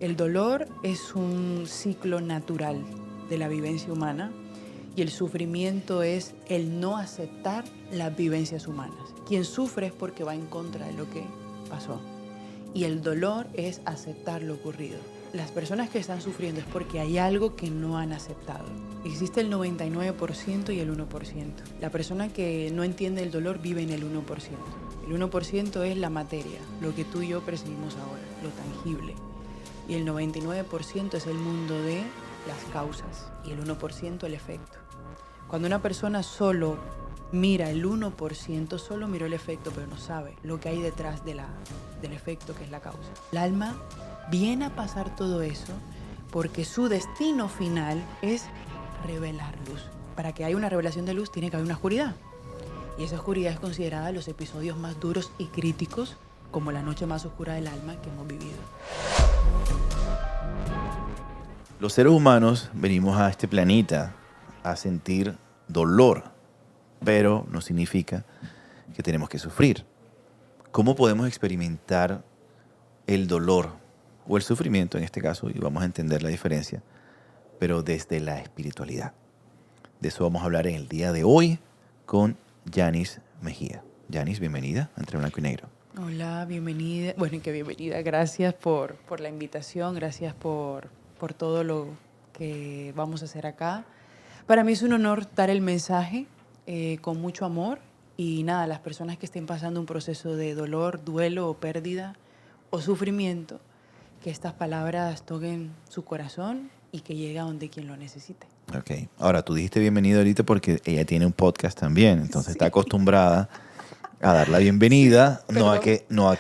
El dolor es un ciclo natural de la vivencia humana y el sufrimiento es el no aceptar las vivencias humanas. Quien sufre es porque va en contra de lo que pasó y el dolor es aceptar lo ocurrido. Las personas que están sufriendo es porque hay algo que no han aceptado. Existe el 99% y el 1%. La persona que no entiende el dolor vive en el 1%. El 1% es la materia, lo que tú y yo percibimos ahora, lo tangible. Y el 99% es el mundo de las causas y el 1% el efecto. Cuando una persona solo mira el 1%, solo miró el efecto, pero no sabe lo que hay detrás del efecto, que es la causa. El alma viene a pasar todo eso porque su destino final es revelar luz. Para que haya una revelación de luz tiene que haber una oscuridad. Y esa oscuridad es considerada los episodios más duros y críticos, como la noche más oscura del alma que hemos vivido. Los seres humanos venimos a este planeta a sentir dolor, pero no significa que tenemos que sufrir. ¿Cómo podemos experimentar el dolor o el sufrimiento en este caso? Y vamos a entender la diferencia, pero desde la espiritualidad. De eso vamos a hablar en el día de hoy con Yanis Mejía. Yanis, bienvenida a Entre Blanco y Negro. Hola, bienvenida. Bueno, qué bienvenida. Gracias por la invitación, gracias por todo lo que vamos a hacer acá. Para mí es un honor dar el mensaje con mucho amor y nada, las personas que estén pasando un proceso de dolor, duelo o pérdida o sufrimiento, que estas palabras toquen su corazón y que llegue a donde quien lo necesite. Ok. Ahora, tú dijiste bienvenida ahorita porque ella tiene un podcast también, entonces Sí. está acostumbrada a dar la bienvenida, Sí, no a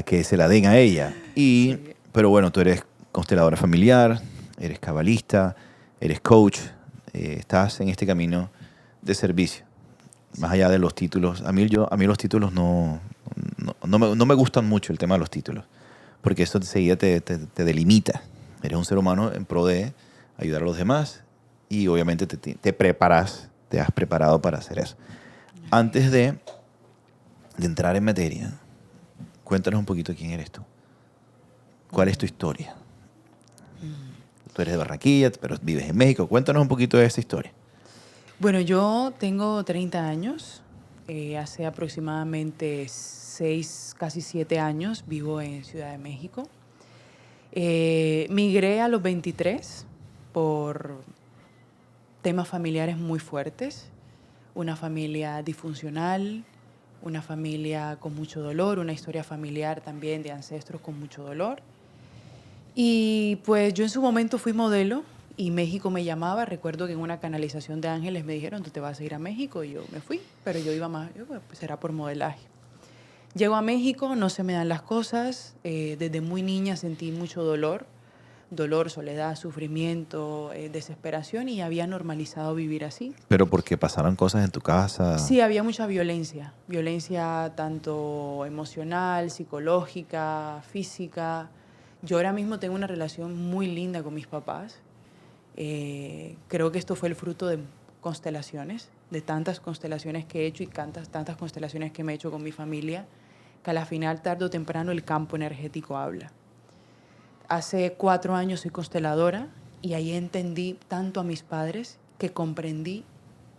que se la den a ella. Sí. Pero bueno, tú eres consteladora familiar, eres cabalista, eres coach, estás en este camino de servicio. Más allá de los títulos, a mí los títulos no me gustan mucho, el tema de los títulos, porque eso enseguida te delimita. Eres un ser humano en pro de ayudar a los demás y obviamente te has preparado para hacer eso. Antes de entrar en materia, cuéntanos un poquito quién eres tú. ¿Cuál es tu historia? Tú eres de Barranquilla, pero vives en México. Cuéntanos un poquito de esa historia. Bueno, yo tengo 30 años. Hace aproximadamente 6, casi 7 años vivo en Ciudad de México. Migré a los 23 por temas familiares muy fuertes. Una familia disfuncional, una familia con mucho dolor, una historia familiar también de ancestros con mucho dolor. Y pues yo en su momento fui modelo y México me llamaba. Recuerdo que en una canalización de ángeles me dijeron, tú te vas a ir a México, y yo me fui, pero yo iba más, pues será por modelaje. Llego a México, no se me dan las cosas, desde muy niña sentí mucho dolor, soledad, sufrimiento, desesperación, y había normalizado vivir así. Pero porque pasaron cosas en tu casa. Sí, había mucha violencia tanto emocional, psicológica, física. Yo ahora mismo tengo una relación muy linda con mis papás. Creo que esto fue el fruto de constelaciones, de tantas constelaciones que he hecho y tantas constelaciones que me he hecho con mi familia, que a la final, tarde o temprano, el campo energético habla. Hace 4 años soy consteladora y ahí entendí tanto a mis padres que comprendí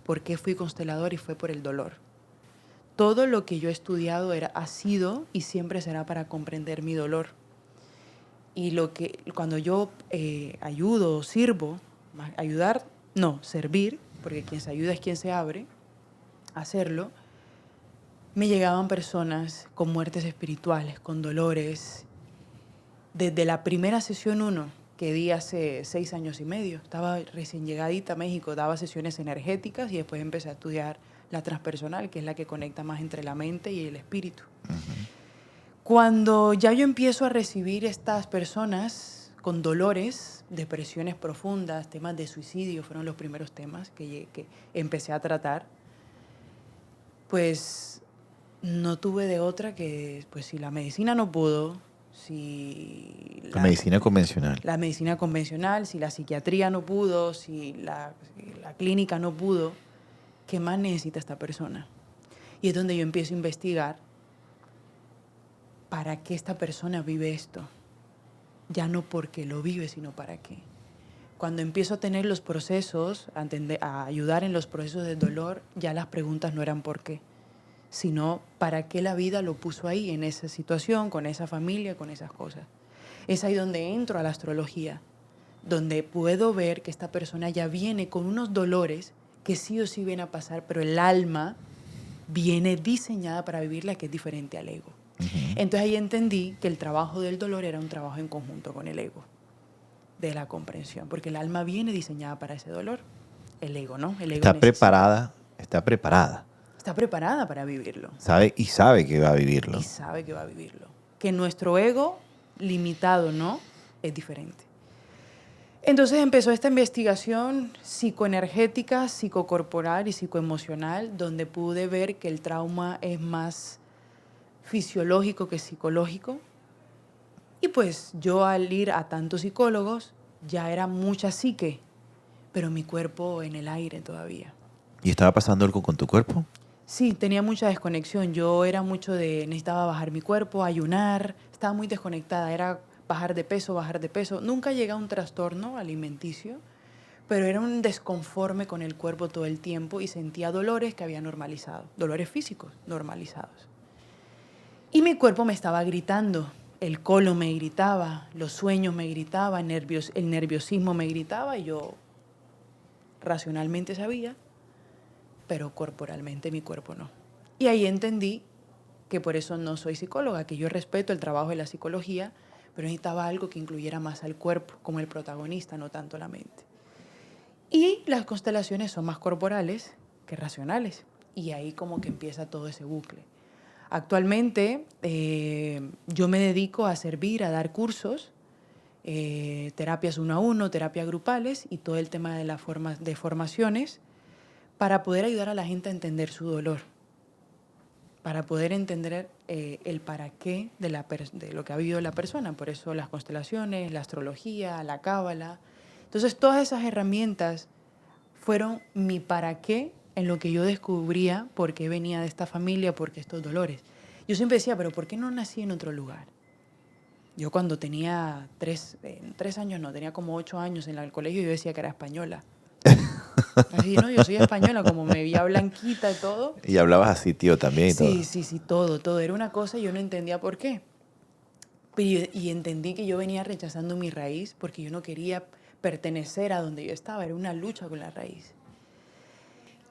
por qué fui consteladora, y fue por el dolor. Todo lo que yo he estudiado ha sido y siempre será para comprender mi dolor. Y cuando yo ayudo, sirvo, servir, porque quien se ayuda es quien se abre a hacerlo, me llegaban personas con muertes espirituales, con dolores. Desde la primera sesión 1 que di hace 6 años y medio, estaba recién llegadita a México, daba sesiones energéticas y después empecé a estudiar la transpersonal, que es la que conecta más entre la mente y el espíritu. Cuando ya yo empiezo a recibir estas personas con dolores, depresiones profundas, temas de suicidio, fueron los primeros temas que empecé a tratar, pues no tuve de otra que, pues si la medicina no pudo, si La medicina convencional. la medicina convencional, si la psiquiatría no pudo, si la clínica no pudo, ¿qué más necesita esta persona? Y es donde yo empiezo a investigar para qué esta persona vive esto. ya no porque lo vive, sino para qué. Cuando empiezo a tener los procesos, a ayudar en los procesos del dolor, ya las preguntas no eran por qué, sino para qué la vida lo puso ahí, en esa situación, con esa familia, con esas cosas. Es ahí donde entro a la astrología, donde puedo ver que esta persona ya viene con unos dolores que sí o sí vienen a pasar, pero el alma viene diseñada para vivirla, que es diferente al ego. Entonces ahí entendí que el trabajo del dolor era un trabajo en conjunto con el ego, de la comprensión, porque el alma viene diseñada para ese dolor. El ego, ¿no? El ego Está preparada, está preparada. está preparada para vivirlo. Sabe que va a vivirlo. Y sabe que va a vivirlo. Que nuestro ego, limitado, ¿no? Es diferente. Entonces empezó esta investigación psicoenergética, psicocorporal y psicoemocional, donde pude ver que el trauma es más fisiológico que psicológico. Y pues yo al ir a tantos psicólogos ya era mucha psique, pero mi cuerpo en el aire todavía. ¿Y estaba pasando algo con tu cuerpo? Sí, tenía mucha desconexión. Yo era mucho de, necesitaba bajar mi cuerpo, ayunar, estaba muy desconectada, era bajar de peso, bajar de peso. Nunca llegué a un trastorno alimenticio, pero era un desconforme con el cuerpo todo el tiempo y sentía dolores que había normalizado, dolores físicos normalizados. Y mi cuerpo me estaba gritando, el colon me gritaba, los sueños me gritaban, el nerviosismo me gritaba y yo racionalmente sabía, pero corporalmente mi cuerpo no. Y ahí entendí que por eso no soy psicóloga, que yo respeto el trabajo de la psicología, pero necesitaba algo que incluyera más al cuerpo como el protagonista, no tanto la mente. Y las constelaciones son más corporales que racionales, y ahí como que empieza todo ese bucle. Actualmente yo me dedico a servir, a dar cursos, terapias 1 a 1, terapias grupales y todo el tema de formaciones para poder ayudar a la gente a entender su dolor, para poder entender el para qué de lo que ha vivido la persona. Por eso las constelaciones, la astrología, la cábala. Entonces todas esas herramientas fueron mi para qué en lo que yo descubría por qué venía de esta familia, por qué estos dolores. Yo siempre decía, pero ¿por qué no nací en otro lugar? Yo cuando tenía 3 años, no, tenía como 8 años en el colegio, yo decía que era española. Así, ¿no? Yo soy española, como me veía blanquita y todo. Y hablabas así, tío, también y todo. Sí, todo. Era una cosa y yo no entendía por qué. Y entendí que yo venía rechazando mi raíz porque yo no quería pertenecer a donde yo estaba, era una lucha con la raíz.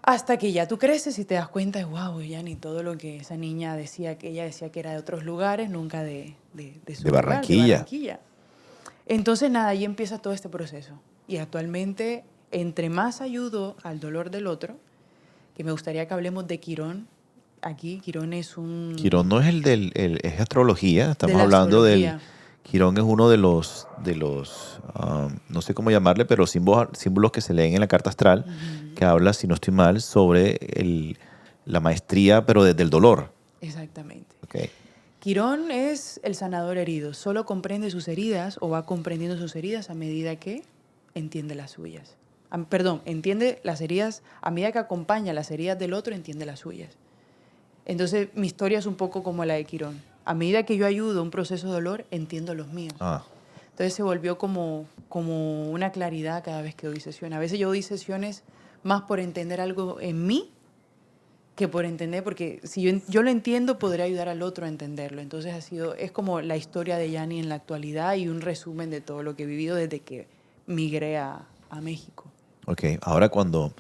Hasta que ya tú creces y te das cuenta de, wow, ya ni todo lo que esa niña decía, que ella decía que era de otros lugares, nunca de su De lugar, Barranquilla. de Barranquilla. Entonces, nada, ahí empieza todo este proceso. Y actualmente, entre más ayudo al dolor del otro, que me gustaría que hablemos de Quirón. Aquí, Quirón es un... Quirón no es es astrología, estamos de la hablando astrología. Quirón es uno de los no sé cómo llamarle, pero símbolos que se leen en la carta astral, que habla, si no estoy mal, sobre la maestría, pero desde el dolor. Exactamente. Okay. Quirón es el sanador herido. Solo comprende sus heridas o va comprendiendo sus heridas a medida que entiende las suyas. Entiende las heridas, a medida que acompaña las heridas del otro, entiende las suyas. Entonces, mi historia es un poco como la de Quirón. A medida que yo ayudo a un proceso de dolor, entiendo los míos. Entonces se volvió como una claridad cada vez que doy sesiones. A veces yo doy sesiones más por entender algo en mí que por entender, porque si yo lo entiendo, podré ayudar al otro a entenderlo. Entonces es como la historia de Yani en la actualidad y un resumen de todo lo que he vivido desde que migré a México. Ok, ahora cuando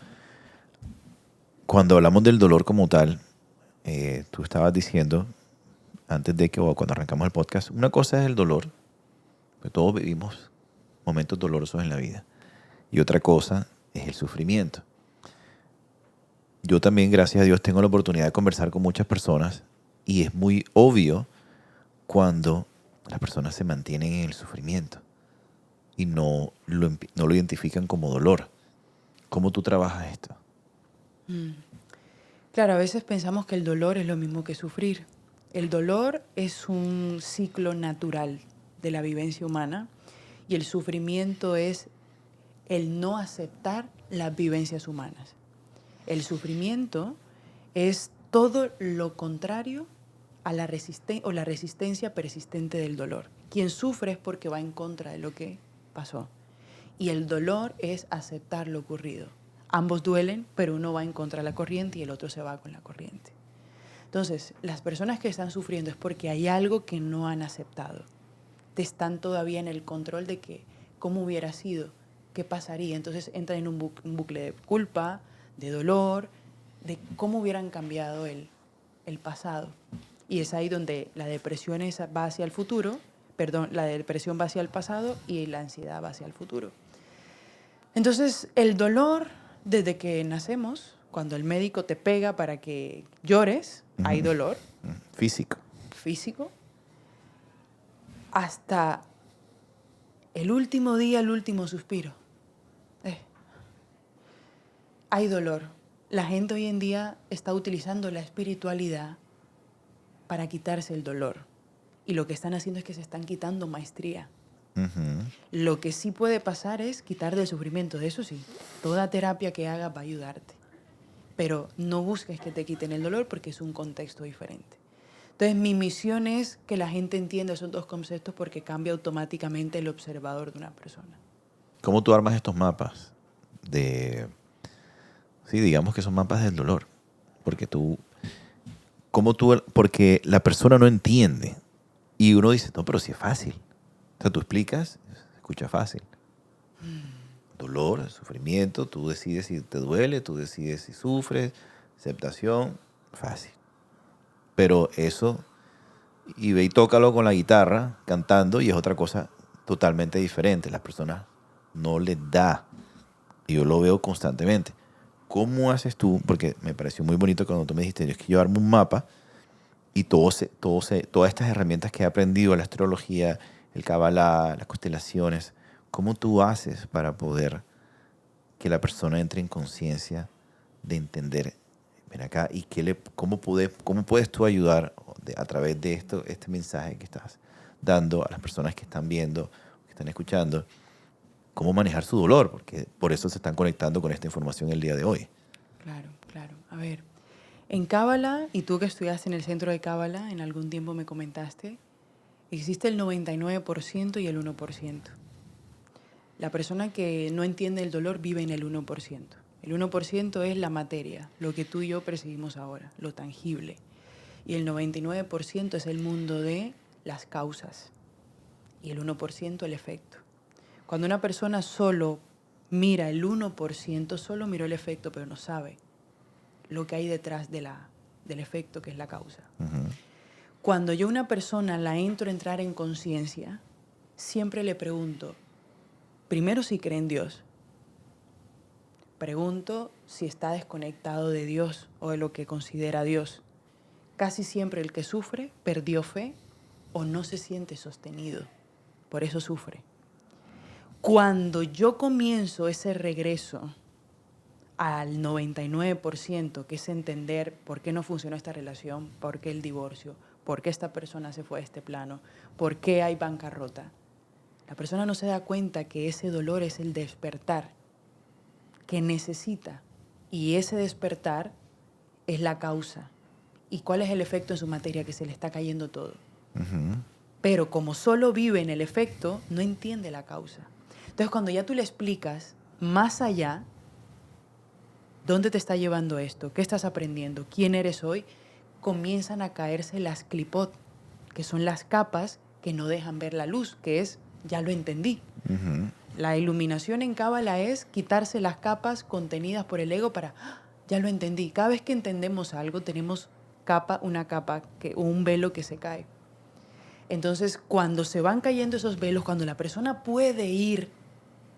hablamos del dolor como tal, tú estabas diciendo, o cuando arrancamos el podcast, una cosa es el dolor, que todos vivimos momentos dolorosos en la vida, y otra cosa es el sufrimiento. Yo también, gracias a Dios, tengo la oportunidad de conversar con muchas personas y es muy obvio cuando las personas se mantienen en el sufrimiento y no lo identifican como dolor. ¿Cómo tú trabajas esto? Claro, a veces pensamos que el dolor es lo mismo que sufrir. El dolor es un ciclo natural de la vivencia humana y el sufrimiento es el no aceptar las vivencias humanas. El sufrimiento es todo lo contrario a la resistencia persistente del dolor. Quien sufre es porque va en contra de lo que pasó. Y el dolor es aceptar lo ocurrido. Ambos duelen, pero uno va en contra de la corriente y el otro se va con la corriente. Entonces, las personas que están sufriendo es porque hay algo que no han aceptado. Están todavía en el control de que cómo hubiera sido, qué pasaría. Entonces entran en un bucle de culpa, de dolor, de cómo hubieran cambiado el pasado. Y es ahí donde la depresión va hacia el futuro, la depresión va hacia el pasado y la ansiedad va hacia el futuro. Entonces, el dolor, desde que nacemos, cuando el médico te pega para que llores, hay dolor. Físico. Físico. Hasta el último día, el último suspiro. Hay dolor. La gente hoy en día está utilizando la espiritualidad para quitarse el dolor. Y lo que están haciendo es que se están quitando maestría. Lo que sí puede pasar es quitar del sufrimiento. De eso sí, toda terapia que hagas va a ayudarte. Pero no busques que te quiten el dolor porque es un contexto diferente. Entonces, mi misión es que la gente entienda esos dos conceptos porque cambia automáticamente el observador de una persona. ¿Cómo tú armas estos mapas? Sí, digamos que son mapas del dolor. Porque la persona no entiende. Y uno dice, no, pero sí es fácil. O sea, tú explicas, se escucha fácil. Dolor, sufrimiento, tú decides si te duele, tú decides si sufres, aceptación, fácil. Pero eso, y ve y tócalo con la guitarra, cantando, y es otra cosa totalmente diferente. Las personas no les da. Y yo lo veo constantemente. ¿Cómo haces tú? Porque me pareció muy bonito cuando tú me dijiste, yo es que yo armo un mapa y todas estas herramientas que he aprendido, la astrología, el Kabbalah, las constelaciones, ¿cómo tú haces para poder que la persona entre en conciencia de entender, ven acá, y cómo puedes tú ayudar a través de este mensaje que estás dando a las personas que están viendo, que están escuchando, cómo manejar su dolor? Porque por eso se están conectando con esta información el día de hoy. Claro, claro. A ver, en Kabbalah, y tú que estudiaste en el centro de Kabbalah, en algún tiempo me comentaste, existe el 99% y el 1%. La persona que no entiende el dolor vive en el 1%. El 1% es la materia, lo que tú y yo percibimos ahora, lo tangible. Y el 99% es el mundo de las causas. Y el 1% el efecto. Cuando una persona solo mira el 1%, solo miró el efecto, pero no sabe lo que hay detrás del efecto, que es la causa. Cuando yo a una persona la entro a entrar en conciencia, siempre le pregunto, primero si cree en Dios. Pregunto si está desconectado de Dios o de lo que considera Dios. Casi siempre el que sufre perdió fe o no se siente sostenido. Por eso sufre. Cuando yo comienzo ese regreso al 99%, que es entender por qué no funcionó esta relación, por qué el divorcio, por qué esta persona se fue a este plano, por qué hay bancarrota, la persona no se da cuenta que ese dolor es el despertar que necesita. Y ese despertar es la causa. ¿Y cuál es el efecto en su materia? Que se le está cayendo todo. Pero como solo vive en el efecto, no entiende la causa. Entonces, cuando ya tú le explicas más allá, ¿dónde te está llevando esto? ¿Qué estás aprendiendo? ¿Quién eres hoy? Comienzan a caerse las clipot, que son las capas que no dejan ver la luz, que es, ya lo entendí. La iluminación en Kabbalah es quitarse las capas contenidas por el ego para, ya lo entendí. Cada vez que entendemos algo, tenemos una capa, un velo que se cae. Entonces, cuando se van cayendo esos velos, cuando la persona puede ir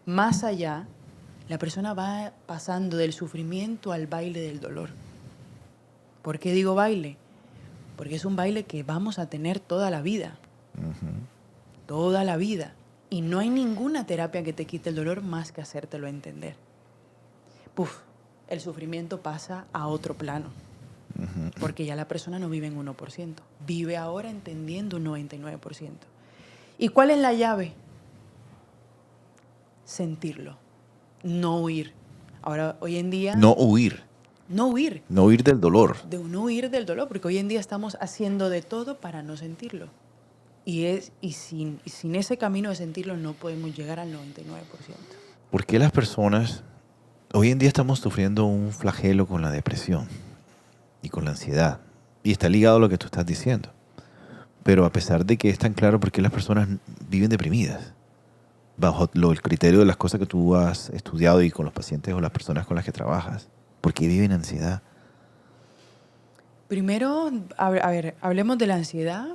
más allá, la persona va pasando del sufrimiento al baile del dolor. ¿Por qué digo baile? Porque es un baile que vamos a tener toda la vida. Toda la vida. Y no hay ninguna terapia que te quite el dolor más que hacértelo entender. El sufrimiento pasa a otro plano. Porque ya la persona no vive en 1%. Vive ahora entendiendo un 99%. ¿Y cuál es la llave? Sentirlo. No huir. Ahora, hoy en día... No huir. No huir. No huir del dolor. De no huir del dolor, porque hoy en día estamos haciendo de todo para no sentirlo. Y sin ese camino de sentirlo no podemos llegar al 99%. ¿Por qué las personas, hoy en día estamos sufriendo un flagelo con la depresión y con la ansiedad? Y está ligado a lo que tú estás diciendo. Pero a pesar de que es tan claro, ¿por qué las personas viven deprimidas? Bajo el criterio de las cosas que tú has estudiado y con los pacientes o las personas con las que trabajas. ¿Por qué viven ansiedad? Primero, a ver, hablemos de la ansiedad.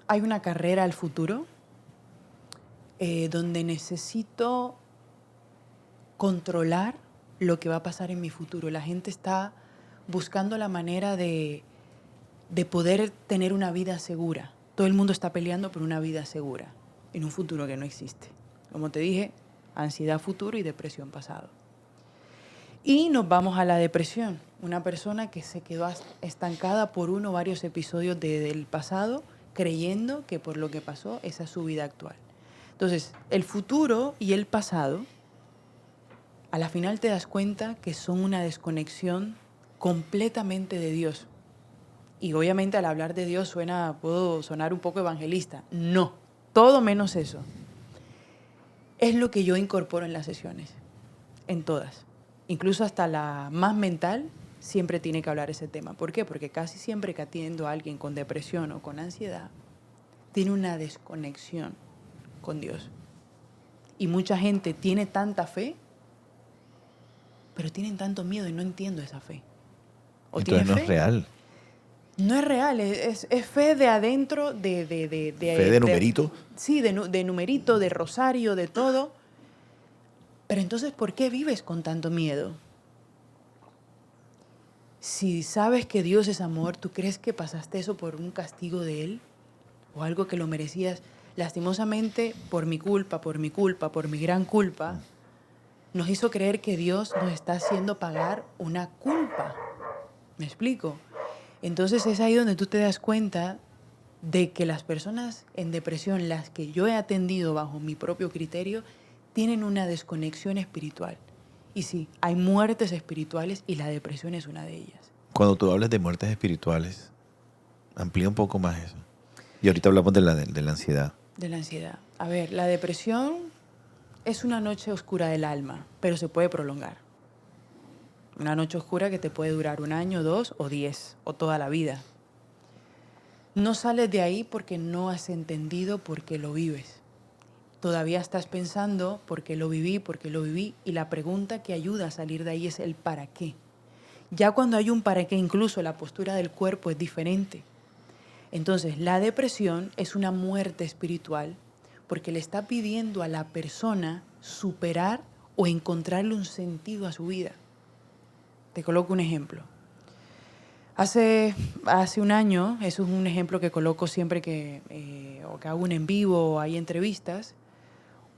Hay una carrera al futuro donde necesito controlar lo que va a pasar en mi futuro. La gente está buscando la manera de poder tener una vida segura. Todo el mundo está peleando por una vida segura en un futuro que no existe. Como te dije, ansiedad futuro y depresión pasado. Y nos vamos a la depresión. Una persona que se quedó estancada por uno o varios episodios del pasado, creyendo que por lo que pasó, esa es su vida actual. Entonces, el futuro y el pasado, a la final te das cuenta que son una desconexión completamente de Dios. Y obviamente al hablar de Dios puedo sonar un poco evangelista. No, todo menos eso. Es lo que yo incorporo en las sesiones, en todas. Incluso hasta la más mental siempre tiene que hablar ese tema. ¿Por qué? Porque casi siempre que atiendo a alguien con depresión o con ansiedad, tiene una desconexión con Dios. Y mucha gente tiene tanta fe, pero tienen tanto miedo y no entiendo esa fe. ¿O entonces no fe? Es real. No es real, es fe de adentro, fe de numerito. Sí, de numerito, de rosario, de todo. Pero entonces, ¿por qué vives con tanto miedo? Si sabes que Dios es amor, ¿tú crees que pasaste eso por un castigo de Él? ¿O algo que lo merecías? Lastimosamente, por mi culpa, por mi gran culpa, nos hizo creer que Dios nos está haciendo pagar una culpa. ¿Me explico? Entonces es ahí donde tú te das cuenta de que las personas en depresión, las que yo he atendido bajo mi propio criterio, tienen una desconexión espiritual. Y sí, hay muertes espirituales y la depresión es una de ellas. Cuando tú hablas de muertes espirituales, amplía un poco más eso. Y ahorita hablamos de la ansiedad. De la ansiedad. A ver, la depresión es una noche oscura del alma, pero se puede prolongar. Una noche oscura que te puede durar 1 año, 2 o 10 o toda la vida. No sales de ahí porque no has entendido por qué lo vives. Todavía estás pensando por qué lo viví, y la pregunta que ayuda a salir de ahí es el para qué. Ya cuando hay un para qué, incluso la postura del cuerpo es diferente. Entonces, la depresión es una muerte espiritual porque le está pidiendo a la persona superar o encontrarle un sentido a su vida. Te coloco un ejemplo. Hace 1 año, eso es un ejemplo que coloco siempre que hago un en vivo o hay entrevistas,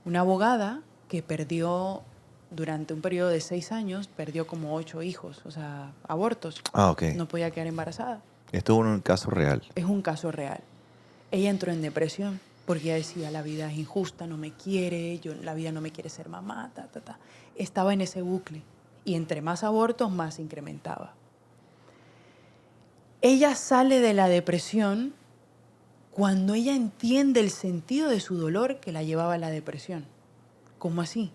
una abogada que perdió durante un periodo de 6 años, perdió como 8 hijos, o sea, abortos. Ok. No podía quedar embarazada. Esto es un caso real. Es un caso real. Ella entró en depresión porque ella decía, la vida es injusta, no me quiere, la vida no me quiere ser mamá, Estaba en ese bucle. Y entre más abortos, más se incrementaba. Ella sale de la depresión cuando ella entiende el sentido de su dolor que la llevaba a la depresión. ¿Cómo así?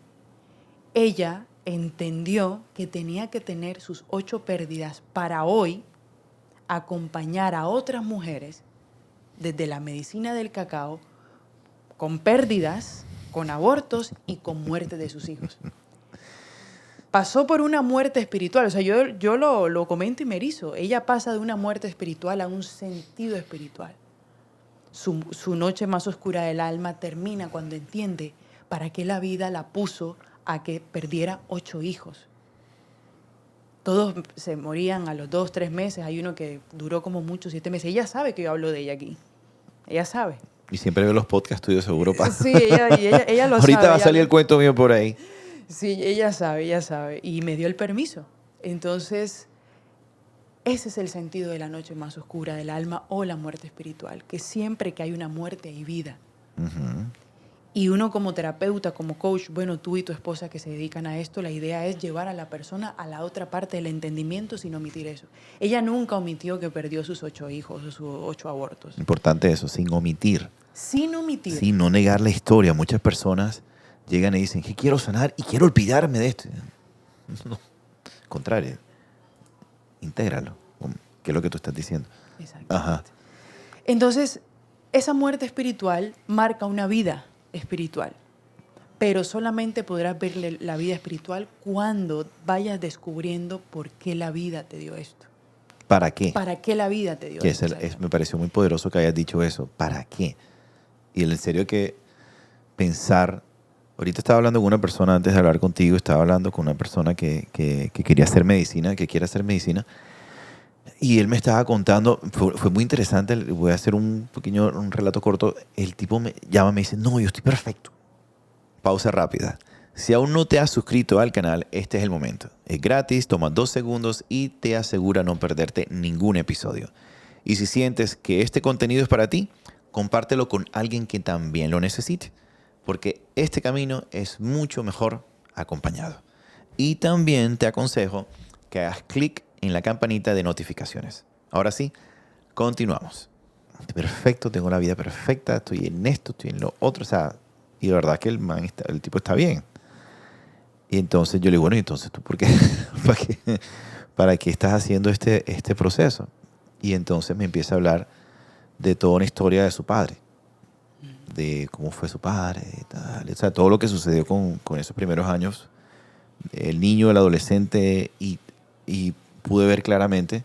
Ella entendió que tenía que tener sus 8 pérdidas para hoy acompañar a otras mujeres desde la medicina del cacao con pérdidas, con abortos y con muerte de sus hijos. Pasó por una muerte espiritual. O sea, yo lo comento y me erizo. Ella pasa de una muerte espiritual a un sentido espiritual. Su noche más oscura del alma termina cuando entiende para qué la vida la puso a que perdiera 8 hijos. Todos se morían a los 2, 3 meses. Hay uno que duró como mucho, 7 meses. Ella sabe que yo hablo de ella aquí. Ella sabe. Y siempre ve los podcasts tuyos seguro. Sí, ella lo sabe. Ahorita va a salir el cuento mío por ahí. Sí, ella sabe. Y me dio el permiso. Entonces, ese es el sentido de la noche más oscura del alma o la muerte espiritual. Que siempre que hay una muerte hay vida. Uh-huh. Y uno como terapeuta, como coach, bueno, tú y tu esposa que se dedican a esto, la idea es llevar a la persona a la otra parte del entendimiento sin omitir eso. Ella nunca omitió que perdió sus 8 hijos o sus 8 abortos. Importante eso, sin omitir. sin omitir. Sí, no negar la historia. Muchas personas llegan y dicen que quiero sanar y quiero olvidarme de esto. No, al contrario, intégralo, que es lo que tú estás diciendo. Exactamente. Ajá. Entonces, esa muerte espiritual marca una vida espiritual, pero solamente podrás ver la vida espiritual cuando vayas descubriendo por qué la vida te dio esto. ¿Para qué? ¿Para qué la vida te dio Que esto? me pareció muy poderoso que hayas dicho eso. ¿Para qué? Y en serio que pensar... Ahorita estaba hablando con una persona, antes de hablar contigo, estaba hablando con una persona que quería hacer medicina, que quiere hacer medicina. Y él me estaba contando, fue muy interesante, voy a hacer un relato corto. El tipo me llama y me dice, no, yo estoy perfecto. Pausa rápida. Si aún no te has suscrito al canal, este es el momento. Es gratis, toma 2 segundos y te asegura no perderte ningún episodio. Y si sientes que este contenido es para ti, compártelo con alguien que también lo necesite, porque este camino es mucho mejor acompañado. Y también te aconsejo que hagas clic en la campanita de notificaciones. Ahora sí, continuamos. Perfecto, tengo la vida perfecta, estoy en esto, estoy en lo otro, o sea, y de verdad que el tipo está bien. Y entonces yo le digo, bueno, ¿y entonces tú por qué? ¿Para qué estás haciendo este proceso? Y entonces me empieza a hablar de toda una historia de su padre, de cómo fue su padre, y tal, o sea, todo lo que sucedió con esos primeros años, el niño, el adolescente, y pude ver claramente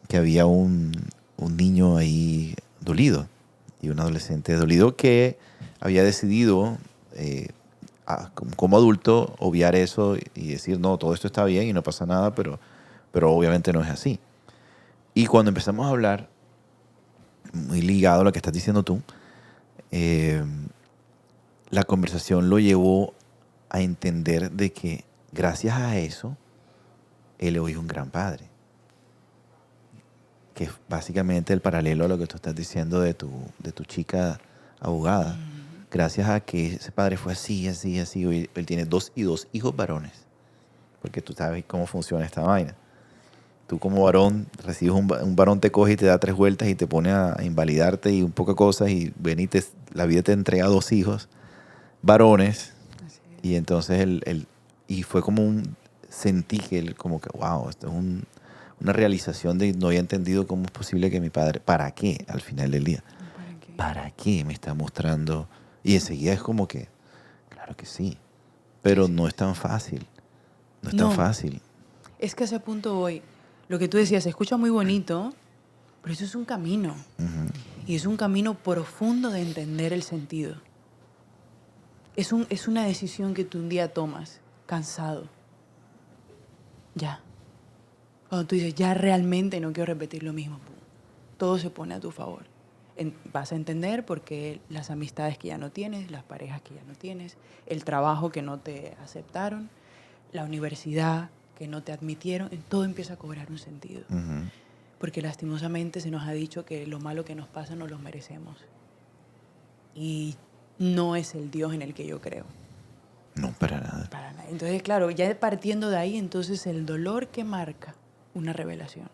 que había un niño ahí dolido y un adolescente dolido que había decidido como adulto obviar eso y decir, no, todo esto está bien y no pasa nada, pero obviamente no es así. Y cuando empezamos a hablar, muy ligado a lo que estás diciendo tú, la conversación lo llevó a entender de que gracias a eso, él hoy es un gran padre. Que es básicamente el paralelo a lo que tú estás diciendo de tu chica abogada. Gracias a que ese padre fue así, así, así, hoy él tiene 2 hijos varones. Porque tú sabes cómo funciona esta vaina. Tú como varón recibes un varón, te coge y te da 3 vueltas y te pone a invalidarte y un poco de cosas y la vida te entrega 2 hijos varones. Y entonces y fue como sentí que él como que wow, esto es una realización de no había entendido cómo es posible que mi padre, ¿para qué al final del día? ¿Para qué me está mostrando? Y enseguida es como que, claro que sí, pero no es tan fácil, no es tan fácil. Es que a ese punto voy. Lo que tú decías, se escucha muy bonito, pero eso es un camino. Uh-huh. Y es un camino profundo de entender el sentido. Es una decisión que tú un día tomas, cansado. Ya. Cuando tú dices, ya realmente no quiero repetir lo mismo, todo se pone a tu favor. Vas a entender por qué las amistades que ya no tienes, las parejas que ya no tienes, el trabajo que no te aceptaron, la universidad que no te admitieron, todo empieza a cobrar un sentido. Uh-huh. Porque lastimosamente se nos ha dicho que lo malo que nos pasa no lo merecemos. Y no es el Dios en el que yo creo. No, para nada. Para nada. Entonces, claro, ya partiendo de ahí, entonces el dolor que marca una revelación.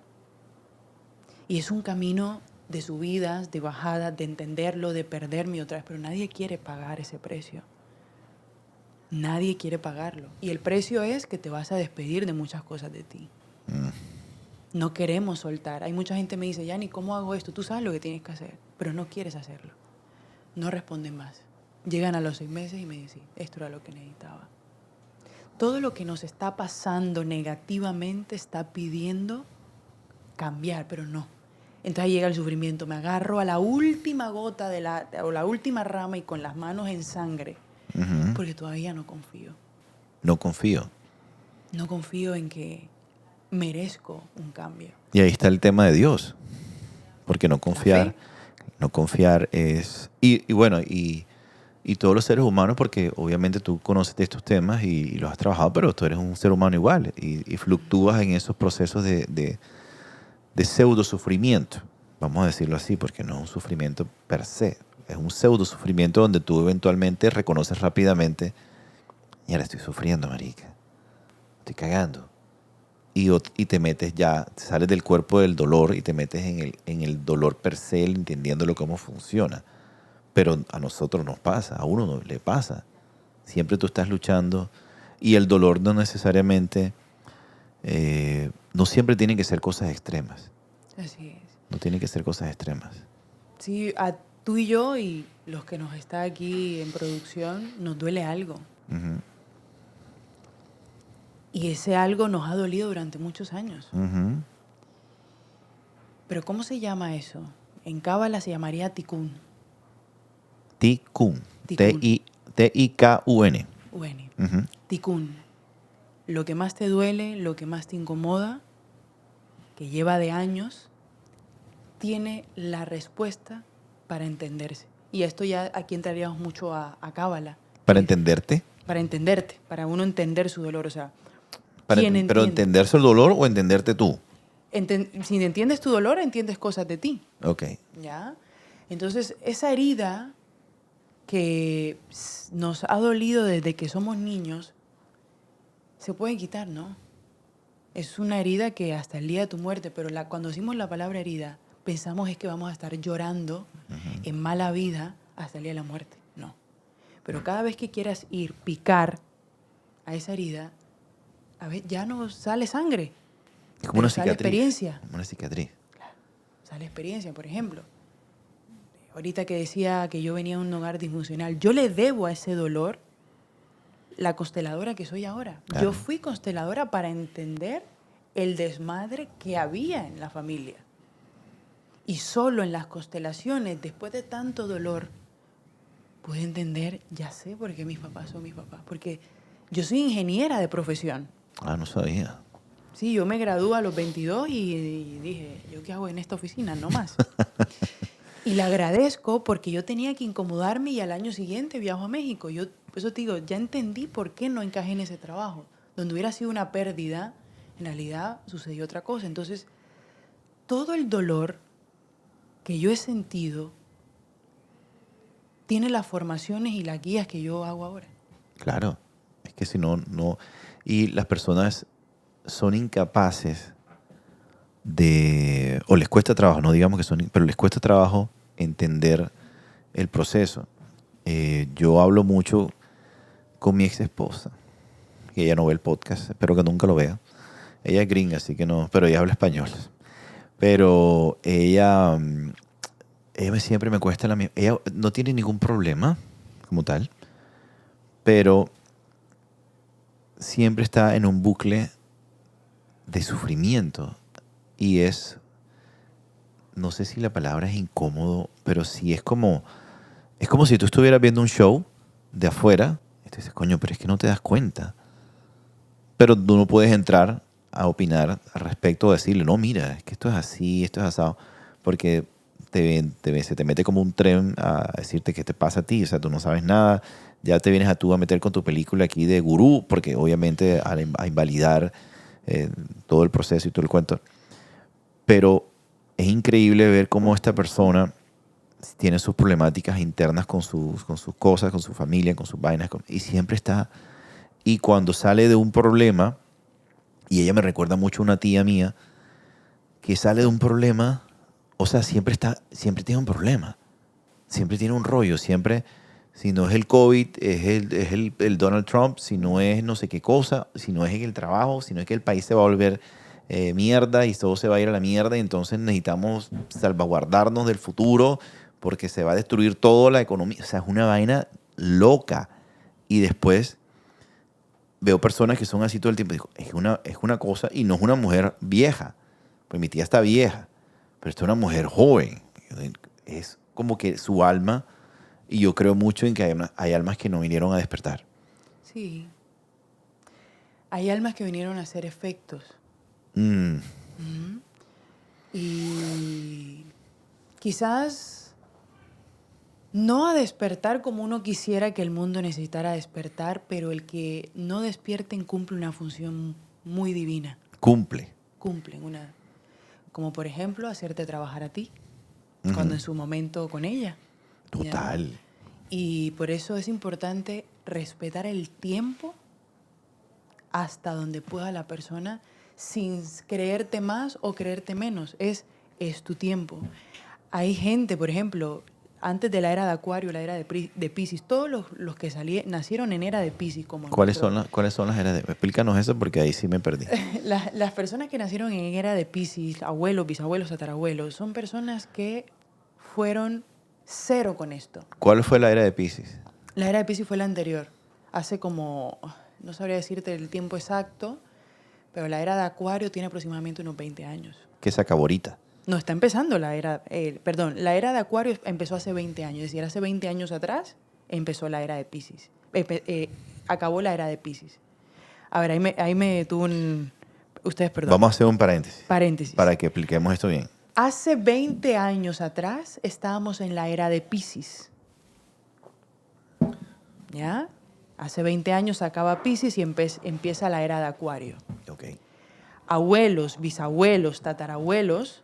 Y es un camino de subidas, de bajadas, de entenderlo, de perderme otra vez, pero nadie quiere pagar ese precio. Nadie quiere pagarlo. Y el precio es que te vas a despedir de muchas cosas de ti. No queremos soltar. Hay mucha gente que me dice, Yanni, ¿cómo hago esto? Tú sabes lo que tienes que hacer, pero no quieres hacerlo. No responden más. Llegan a los 6 meses y me dicen, esto era lo que necesitaba. Todo lo que nos está pasando negativamente está pidiendo cambiar, pero no. Entonces llega el sufrimiento. Me agarro a la última gota o la última rama y con las manos en sangre. Uh-huh. Porque todavía no confío. No confío. No confío en que merezco un cambio. Y ahí está el tema de Dios. Porque no confiar es... Y bueno, y todos los seres humanos, porque obviamente tú conoces de estos temas y los has trabajado, pero tú eres un ser humano igual y fluctúas en esos procesos de pseudo sufrimiento. Vamos a decirlo así, porque no es un sufrimiento per se. Es un pseudo sufrimiento donde tú eventualmente reconoces rápidamente, y ahora estoy sufriendo, marica. Estoy cagando. Y te metes ya, sales del cuerpo del dolor y te metes en el dolor per se, entendiéndolo cómo funciona. Pero a nosotros nos pasa, a uno no le pasa. Siempre tú estás luchando y el dolor no necesariamente, no siempre tienen que ser cosas extremas. Así es. No tienen que ser cosas extremas. Sí, a tú y yo y los que nos está aquí en producción nos duele algo. Ujú, Y ese algo nos ha dolido durante muchos años. ujú. Pero ¿cómo se llama eso? En Cábala se llamaría tikkun. Tikkun. Tikkun. Tikkun. Bueno, Ujú. tikkun. Lo que más te duele, lo que más te incomoda, que lleva de años, tiene la respuesta para entenderse. Y esto ya aquí entraríamos mucho a Cábala. Para entenderte. Para entenderte, para uno entender su dolor. O sea, Para ¿quién pero entiende? entenderse el dolor o entenderte tú. Si entiendes tu dolor, entiendes cosas de ti. Ok. ¿Ya? Entonces, esa herida que nos ha dolido desde que somos niños, se puede quitar, ¿no? Es una herida que hasta el día de tu muerte, pero cuando decimos la palabra herida, pensamos es que vamos a estar llorando en mala vida hasta el día de la muerte. No. Pero cada vez que quieras ir, picar a esa herida, a ver, ya no sale sangre, Es como pero una sale cicatriz. experiencia. Como una cicatriz. Sale experiencia, por ejemplo. Ahorita que decía que yo venía de un hogar disfuncional, yo le debo a ese dolor la consteladora que soy ahora. Claro. Yo fui consteladora para entender el desmadre que había en la familia. Y solo en las constelaciones, después de tanto dolor, pude entender, ya sé por qué mis papás son mis papás. Porque yo soy ingeniera de profesión. Ah, no sabía. Sí, yo me gradué a los 22 y dije, ¿yo qué hago en esta oficina? No más. Y le agradezco porque yo tenía que incomodarme y al año siguiente viajo a México. Yo, por eso te digo, ya entendí por qué no encajé en ese trabajo. Donde hubiera sido una pérdida, en realidad sucedió otra cosa. Entonces, todo el dolor que yo he sentido tiene las formaciones y las guías que yo hago ahora. Claro. Es que si no, no. Y las personas son incapaces o les cuesta trabajo, no digamos que son, pero les cuesta trabajo entender el proceso. Yo hablo mucho con mi ex esposa, que ella no ve el podcast, espero que nunca lo vea. Ella es gringa, así que no, pero ella habla español. Pero ella siempre me cuesta la misma. Ella no tiene ningún problema como tal, pero siempre está en un bucle de sufrimiento y no sé si la palabra es incómodo, pero sí es como si tú estuvieras viendo un show de afuera y tú dices, coño, pero es que no te das cuenta. Pero tú no puedes entrar a opinar al respecto o decirle, no, mira, es que esto es así, esto es asado, porque se te mete como un tren a decirte qué te pasa a ti, o sea, tú no sabes nada, ya te vienes a meter con tu película aquí de gurú, porque obviamente a invalidar todo el proceso y todo el cuento. Pero es increíble ver cómo esta persona tiene sus problemáticas internas con sus cosas, con su familia, con sus vainas, y siempre está. Y cuando sale de un problema, y ella me recuerda mucho a una tía mía, que sale de un problema, o sea, siempre tiene un problema, siempre tiene un rollo, siempre, si no es el COVID, es el Donald Trump, si no es no sé qué cosa, si no es en el trabajo, si no es que el país se va a volver mierda y todo se va a ir a la mierda y entonces necesitamos salvaguardarnos del futuro porque se va a destruir toda la economía. O sea, es una vaina loca. Y después veo personas que son así todo el tiempo. Digo, es una cosa y no es una mujer vieja. Pues mi tía está vieja, pero esta es una mujer joven. Es como que su alma, y yo creo mucho en que hay almas que no vinieron a despertar. Sí. Hay almas que vinieron a hacer efectos. Mm, Ujú. Y quizás no a despertar como uno quisiera que el mundo necesitara despertar, pero el que no despierten cumple una función muy divina. cumple. Cumplen una, como por ejemplo hacerte trabajar a ti, Ujú. cuando en su momento con ella. ¿Ya? Total. Y por eso es importante respetar el tiempo hasta donde pueda la persona sin creerte más o creerte menos. Es tu tiempo. Hay gente, por ejemplo, antes de la era de Acuario, la era de Piscis, todos los que nacieron en era de Piscis, como ¿Cuáles son las eras de...? Explícanos eso porque ahí sí me perdí. las personas que nacieron en era de Piscis, abuelos, bisabuelos, tatarabuelos, son personas que fueron cero con esto. ¿Cuál fue la era de Piscis? La era de Piscis fue la anterior, hace como, no sabría decirte el tiempo exacto, pero la era de Acuario tiene aproximadamente unos 20 años. Que se acabó ahorita. No, está empezando la era, la era de Acuario empezó hace 20 años, es decir, hace 20 años atrás empezó la era de Piscis, acabó la era de Piscis. A ver, ahí me detuvo ustedes, perdón. Vamos a hacer un paréntesis. Paréntesis. Para que expliquemos esto bien. Hace 20 años atrás estábamos en la era de Piscis. ¿Ya? Hace 20 años acaba Piscis y empieza la era de Acuario. Ok. Abuelos, bisabuelos, tatarabuelos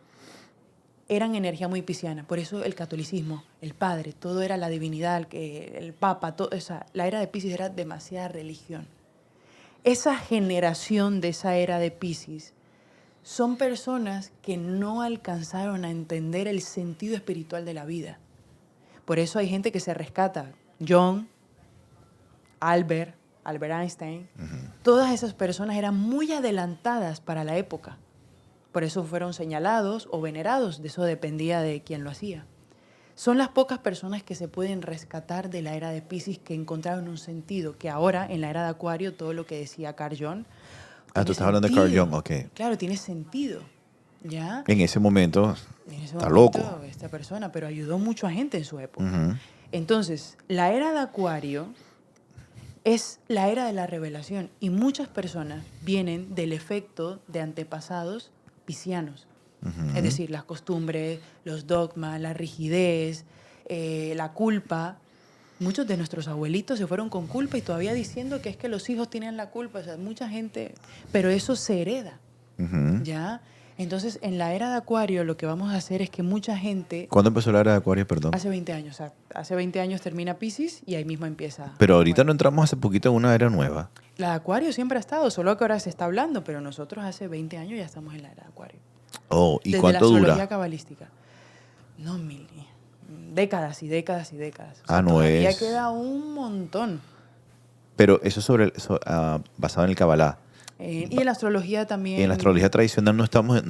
eran energía muy pisciana. Por eso el catolicismo, el padre, todo era la divinidad, el papa, todo, la era de Piscis era demasiada religión. Esa generación de esa era de Piscis son personas que no alcanzaron a entender el sentido espiritual de la vida. Por eso hay gente que se rescata. John, Albert Einstein, todas esas personas eran muy adelantadas para la época. Por eso fueron señalados o venerados, de eso dependía de quién lo hacía. Son las pocas personas que se pueden rescatar de la era de Piscis que encontraron un sentido, que ahora en la era de Acuario todo lo que decía Carl Jung. Tú estás hablando de Carl Jung, ok. Claro, tiene sentido. ¿Ya? En ese momento está momento, loco. Esta persona, pero ayudó mucho a gente en su época. Uh-huh. Entonces, la era de Acuario es la era de la revelación y muchas personas vienen del efecto de antepasados piscianos. Uh-huh. Es decir, las costumbres, los dogmas, la rigidez, la culpa. Muchos de nuestros abuelitos se fueron con culpa y todavía diciendo que es que los hijos tienen la culpa. O sea, mucha gente, pero eso se hereda. Uh-huh. ¿Ya? Entonces, en la era de Acuario lo que vamos a hacer es que mucha gente... ¿Cuándo empezó la era de Acuario, perdón? Hace 20 años. O sea, hace 20 años termina Piscis y ahí mismo empieza... Pero ahorita Acuario. no entramos hace poquito en una era nueva. La de Acuario siempre ha estado, solo que ahora se está hablando, pero nosotros hace 20 años ya estamos en la era de Acuario. Oh, ¿y desde cuánto la astrología dura? cabalística. No, décadas y décadas y décadas. O sea, Ah, no todavía es... queda un montón. Pero eso basado en el Kabbalah. Y en la astrología también. ¿Y en la astrología tradicional no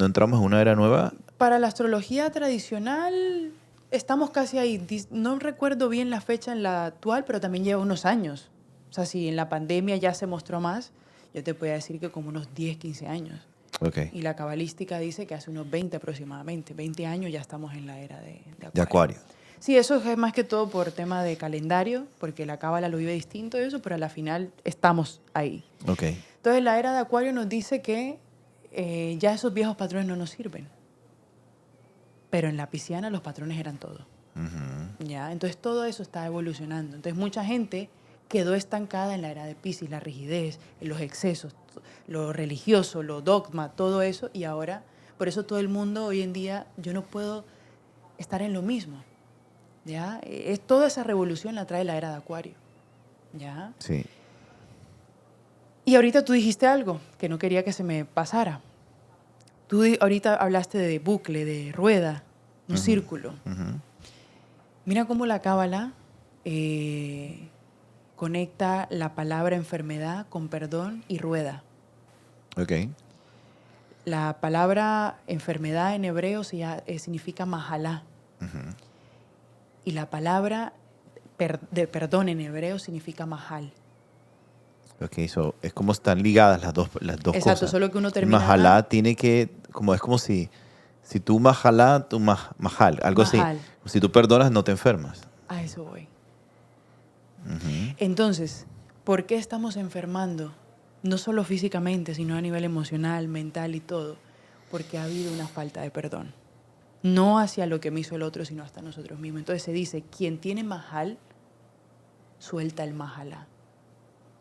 entramos en una era nueva? Para la astrología tradicional estamos casi ahí. No recuerdo bien la fecha en la actual, pero también lleva unos años. O sea, si en la pandemia ya se mostró más, yo te podría decir que como unos 10, 15 años. Okay. Y la cabalística dice que hace unos 20 aproximadamente. 20 años ya estamos en la era de Acuario. De Acuario. Sí, eso es más que todo por tema de calendario, porque la cábala lo vive distinto y eso, pero a la final estamos ahí. Okay. Entonces la era de Acuario nos dice que ya esos viejos patrones no nos sirven. Pero en la pisciana los patrones eran todo. Uh-huh. ¿Ya? Entonces todo eso está evolucionando. Entonces mucha gente quedó estancada en la era de Piscis, la rigidez, los excesos, lo religioso, lo dogma, todo eso. Y ahora, por eso todo el mundo hoy en día, yo no puedo estar en lo mismo. ¿Ya? Toda esa revolución la trae la era de Acuario. ¿Ya? Sí. Y ahorita tú dijiste algo que no quería que se me pasara. Tú ahorita hablaste de bucle, de rueda, un círculo. Uh-huh. Mira cómo la cábala conecta la palabra enfermedad con perdón y rueda. Okay. La palabra enfermedad en hebreo significa mahalá. Uh-huh. Y la palabra de perdón en hebreo significa mahal. Ok, es como están ligadas las dos Exacto, cosas. solo que uno termina... Mahalá tiene que, es como si tú mahalá, tú mahal, algo Mahal. así. Si tú perdonas, no te enfermas. A eso voy. Uh-huh. Entonces, ¿por qué estamos enfermando? No solo físicamente, sino a nivel emocional, mental y todo. Porque ha habido una falta de perdón. No hacia lo que me hizo el otro, sino hasta nosotros mismos. Entonces se dice, quien tiene mahal, suelta el mahalá.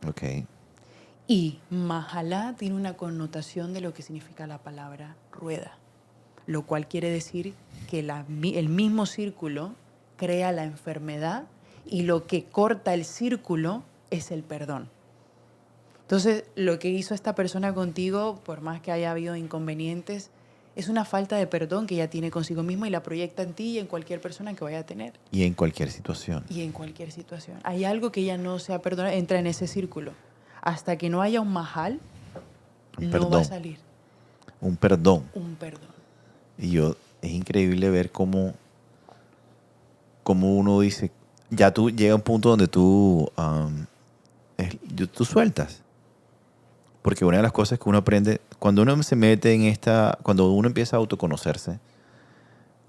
Ok. Y mahalá tiene una connotación de lo que significa la palabra rueda. Lo cual quiere decir que el mismo círculo crea la enfermedad y lo que corta el círculo es el perdón. Entonces, lo que hizo esta persona contigo, por más que haya habido inconvenientes, Es una falta de perdón que ella tiene consigo misma y la proyecta en ti y en cualquier persona que vaya a tener. Y en cualquier situación. Y en cualquier situación. Hay algo que ella no se ha perdonado, entra en ese círculo. Hasta que no haya un mahal, Un no va a perdón. salir Un perdón. un perdón. Y es increíble ver cómo uno dice, ya tú llega a un punto donde tú sueltas. Porque una de las cosas que uno aprende, cuando uno se mete cuando uno empieza a autoconocerse,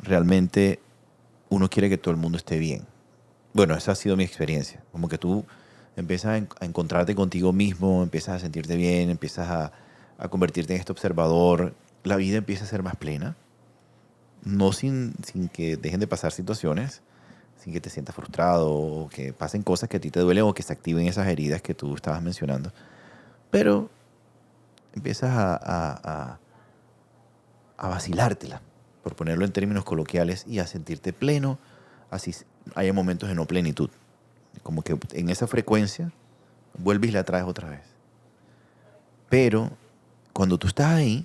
realmente uno quiere que todo el mundo esté bien. Bueno, esa ha sido mi experiencia. Como que tú empiezas a encontrarte contigo mismo, empiezas a sentirte bien, empiezas a convertirte en este observador. La vida empieza a ser más plena. No sin que dejen de pasar situaciones, sin que te sientas frustrado o que pasen cosas que a ti te duelen o que se activen esas heridas que tú estabas mencionando. Pero empiezas a vacilártela, por ponerlo en términos coloquiales, y a sentirte pleno, así haya momentos de no plenitud. Como que en esa frecuencia vuelves y la traes otra vez. Pero cuando tú estás ahí,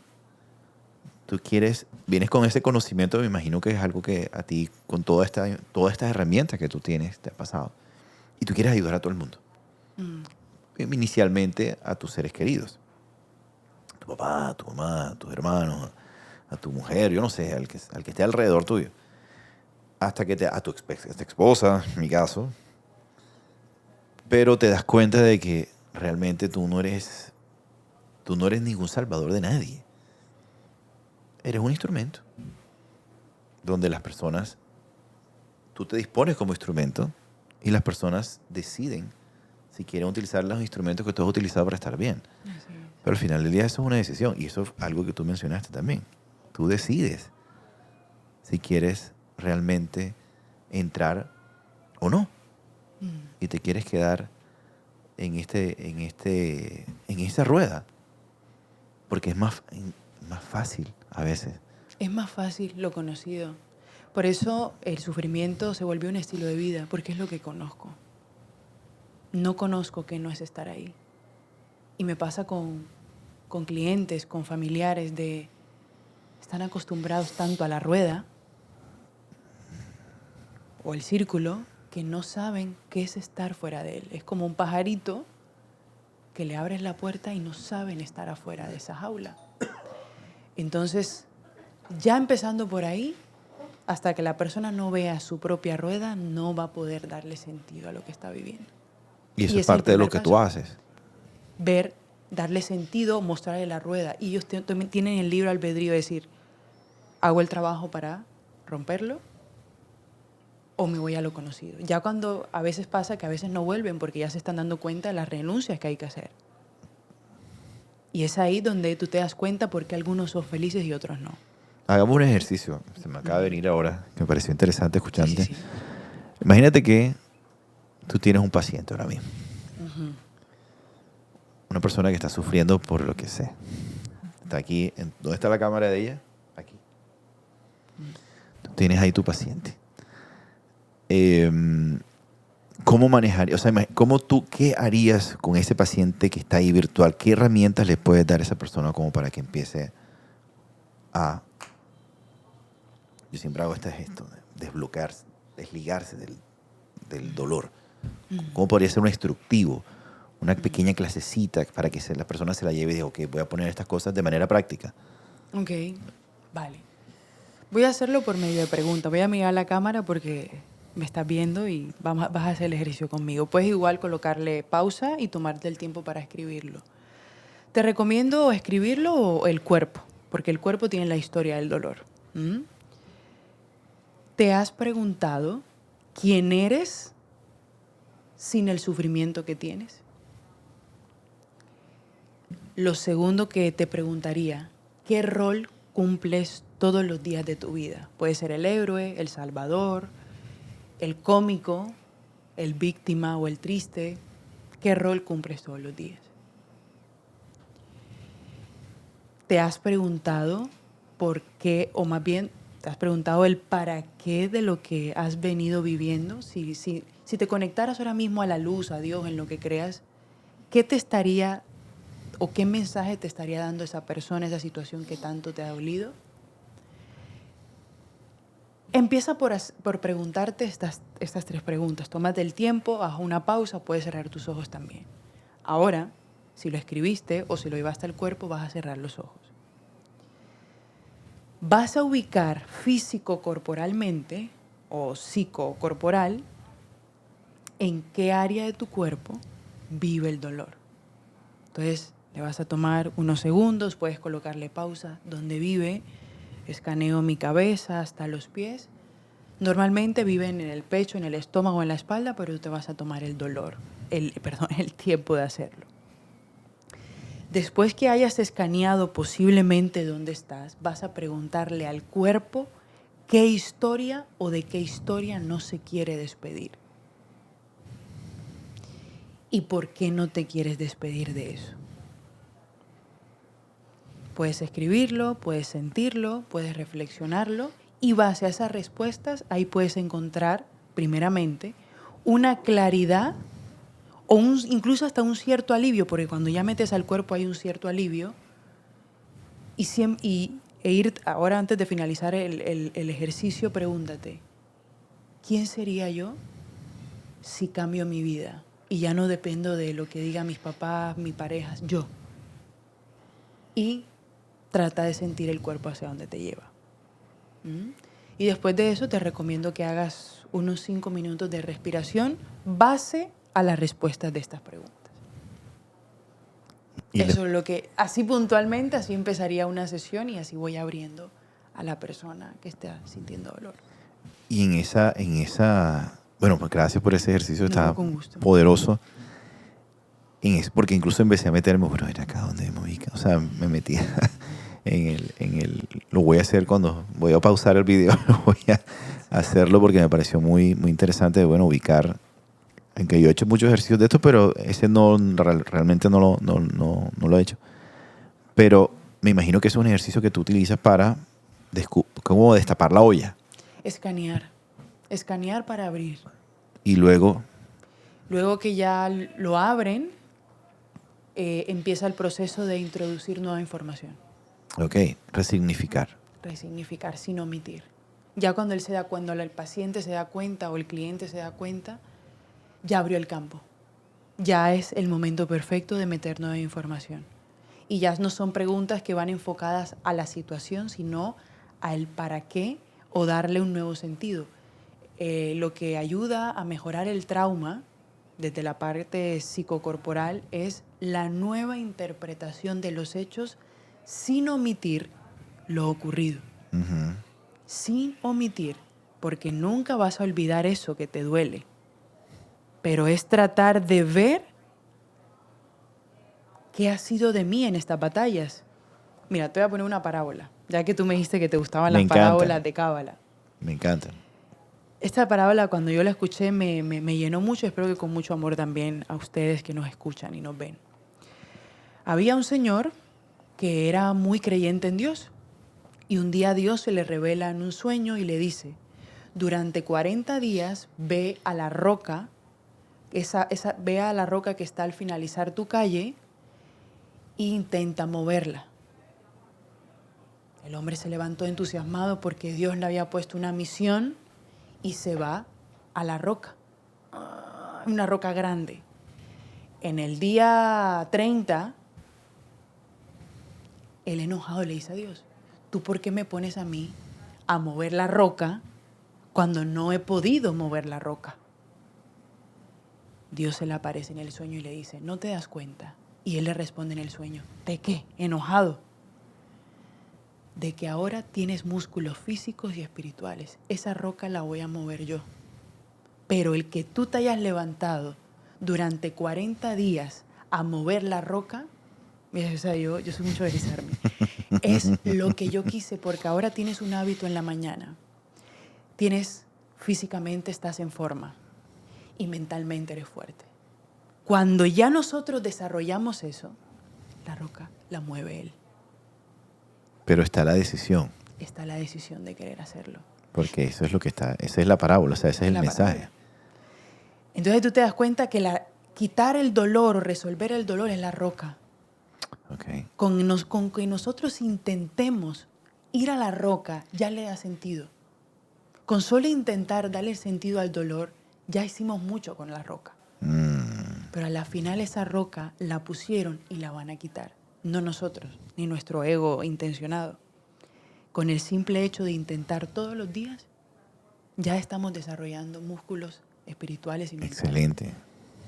vienes con ese conocimiento, me imagino que es algo que a ti, con todas estas herramientas que tú tienes, te ha pasado. Y tú quieres ayudar a todo el mundo. Inicialmente a tus seres queridos. Tu papá, tu mamá, tus hermanos, a tu mujer, yo no sé, al que esté alrededor tuyo. Hasta que a tu esposa, en mi caso. Pero te das cuenta de que realmente tú no eres ningún salvador de nadie. Eres un instrumento donde tú te dispones como instrumento y las personas deciden si quieren utilizar los instrumentos que tú has utilizado para estar bien. Así es. Pero al final del día eso es una decisión y eso es algo que tú mencionaste también. Tú decides si quieres realmente entrar o no y te quieres quedar en esta rueda porque es más fácil a veces. Es más fácil lo conocido. Por eso el sufrimiento se volvió un estilo de vida, porque es lo que conozco. No conozco que no es estar ahí. Y me pasa con clientes, con familiares, están acostumbrados tanto a la rueda o el círculo que no saben qué es estar fuera de él. Es como un pajarito que le abres la puerta y no saben estar afuera de esa jaula. Entonces, ya empezando por ahí, hasta que la persona no vea su propia rueda, no va a poder darle sentido a lo que está viviendo. Y eso es es el parte de lo primer que tú paso. haces. Ver, darle sentido, mostrarle la rueda. Y ellos también tienen el libre albedrío de decir, ¿hago el trabajo para romperlo o me voy a lo conocido? Ya cuando a veces pasa que a veces no vuelven porque ya se están dando cuenta de las renuncias que hay que hacer. Y es ahí donde tú te das cuenta por qué algunos son felices y otros no. Hagamos un ejercicio. Se me acaba de venir ahora, que me pareció interesante escucharte. Sí. Imagínate que tú tienes un paciente ahora mismo. Una persona que está sufriendo por lo que sea. Está aquí. ¿Dónde está la cámara de ella? Aquí. Tú tienes ahí tu paciente. ¿Cómo manejar? O sea, ¿qué harías con ese paciente que está ahí virtual? ¿Qué herramientas le puedes dar a esa persona como para que empiece a... Yo siempre hago este gesto, de desbloquearse, desligarse del dolor. ¿Cómo podría ser un instructivo? Una pequeña clasecita para que la persona se la lleve y diga, ok, voy a poner estas cosas de manera práctica. Ok, vale. Voy a hacerlo por medio de preguntas. Voy a mirar la cámara porque me estás viendo y vas a hacer el ejercicio conmigo. Puedes igual colocarle pausa y tomarte el tiempo para escribirlo. Te recomiendo escribirlo o el cuerpo, porque el cuerpo tiene la historia del dolor. ¿Te has preguntado quién eres sin el sufrimiento que tienes? Lo segundo que te preguntaría, ¿qué rol cumples todos los días de tu vida? Puede ser el héroe, el salvador, el cómico, el víctima o el triste. ¿Qué rol cumples todos los días? ¿Te has preguntado por qué, o más bien, te has preguntado el para qué de lo que has venido viviendo? Si te conectaras ahora mismo a la luz, a Dios, en lo que creas, ¿qué te estaría o qué mensaje te estaría dando esa persona, esa situación que tanto te ha dolido? Empieza por preguntarte estas 3 preguntas. Tómate el tiempo, haz una pausa, puedes cerrar tus ojos también. Ahora, si lo escribiste o si lo llevaste al cuerpo, vas a cerrar los ojos. Vas a ubicar físico-corporalmente o psicocorporal en qué área de tu cuerpo vive el dolor. Entonces, le vas a tomar unos segundos, puedes colocarle pausa, ¿dónde vive? Escaneo mi cabeza hasta los pies. Normalmente viven en el pecho, en el estómago, en la espalda, pero tú te vas a tomar el tiempo de hacerlo. Después que hayas escaneado posiblemente dónde estás, vas a preguntarle al cuerpo qué historia o de qué historia no se quiere despedir. ¿Y por qué no te quieres despedir de eso? Puedes escribirlo, puedes sentirlo, puedes reflexionarlo y base a esas respuestas ahí puedes encontrar, primeramente, una claridad o incluso hasta un cierto alivio, porque cuando ya metes al cuerpo hay un cierto alivio ahora antes de finalizar el ejercicio, pregúntate, ¿quién sería yo si cambio mi vida? Y ya no dependo de lo que digan mis papás, mis parejas, yo. Y trata de sentir el cuerpo hacia donde te lleva. Y después de eso te recomiendo que hagas unos 5 minutos de respiración base a las respuestas de estas preguntas. Eso es lo que, así puntualmente, así empezaría una sesión y así voy abriendo a la persona que está sintiendo dolor. Y en esa, bueno, pues gracias por ese ejercicio, está con gusto. Poderoso. Porque incluso empecé a meterme, bueno, era acá donde me ubica. O sea, me metí lo voy a hacer cuando voy a pausar el video, voy a hacerlo porque me pareció muy, muy interesante, bueno, ubicar. Aunque yo he hecho muchos ejercicios de esto, pero ese realmente no lo he hecho. Pero me imagino que es un ejercicio que tú utilizas para como destapar la olla. Escanear para abrir. Y luego que ya lo abren, empieza el proceso de introducir nueva información. Ok, resignificar. Resignificar sin omitir. Ya cuando el paciente se da cuenta o el cliente se da cuenta, ya abrió el campo. Ya es el momento perfecto de meter nueva información. Y ya no son preguntas que van enfocadas a la situación, sino al para qué o darle un nuevo sentido. Lo que ayuda a mejorar el trauma desde la parte psicocorporal es la nueva interpretación de los hechos sin omitir lo ocurrido. Uh-huh. Sin omitir, porque nunca vas a olvidar eso que te duele. Pero es tratar de ver qué ha sido de mí en estas batallas. Mira, te voy a poner una parábola, ya que tú me dijiste que te gustaban las parábolas de Cábala. Me encantan. Esta parábola, cuando yo la escuché, me llenó mucho. Espero que con mucho amor también a ustedes que nos escuchan y nos ven. Había un señor que era muy creyente en Dios. Y un día Dios se le revela en un sueño y le dice, durante 40 días ve a la roca, ve a la roca que está al finalizar tu calle e intenta moverla. El hombre se levantó entusiasmado porque Dios le había puesto una misión y se va a la roca, una roca grande. En el día 30, el enojado le dice a Dios, ¿tú por qué me pones a mí a mover la roca cuando no he podido mover la roca? Dios se le aparece en el sueño y le dice, ¿no te das cuenta? Y él le responde en el sueño, ¿de qué? Enojado. De que ahora tienes músculos físicos y espirituales. Esa roca la voy a mover yo. Pero el que tú te hayas levantado durante 40 días a mover la roca, mira, o sea, yo soy mucho de deslizarme. Es lo que yo quise, porque ahora tienes un hábito en la mañana. Físicamente estás en forma y mentalmente eres fuerte. Cuando ya nosotros desarrollamos eso, la roca la mueve él. Pero está la decisión. Está la decisión de querer hacerlo. Porque eso es lo que está, esa es la parábola, o sea, ese es el mensaje. Parábola. Entonces tú te das cuenta que quitar el dolor o resolver el dolor es la roca. Okay. Con que nosotros intentemos ir a la roca, ya le da sentido. Con solo intentar darle sentido al dolor, ya hicimos mucho con la roca. Pero a la final esa roca la pusieron y la van a quitar. No nosotros, ni nuestro ego intencionado. Con el simple hecho de intentar todos los días, ya estamos desarrollando músculos espirituales y mentales. Excelente.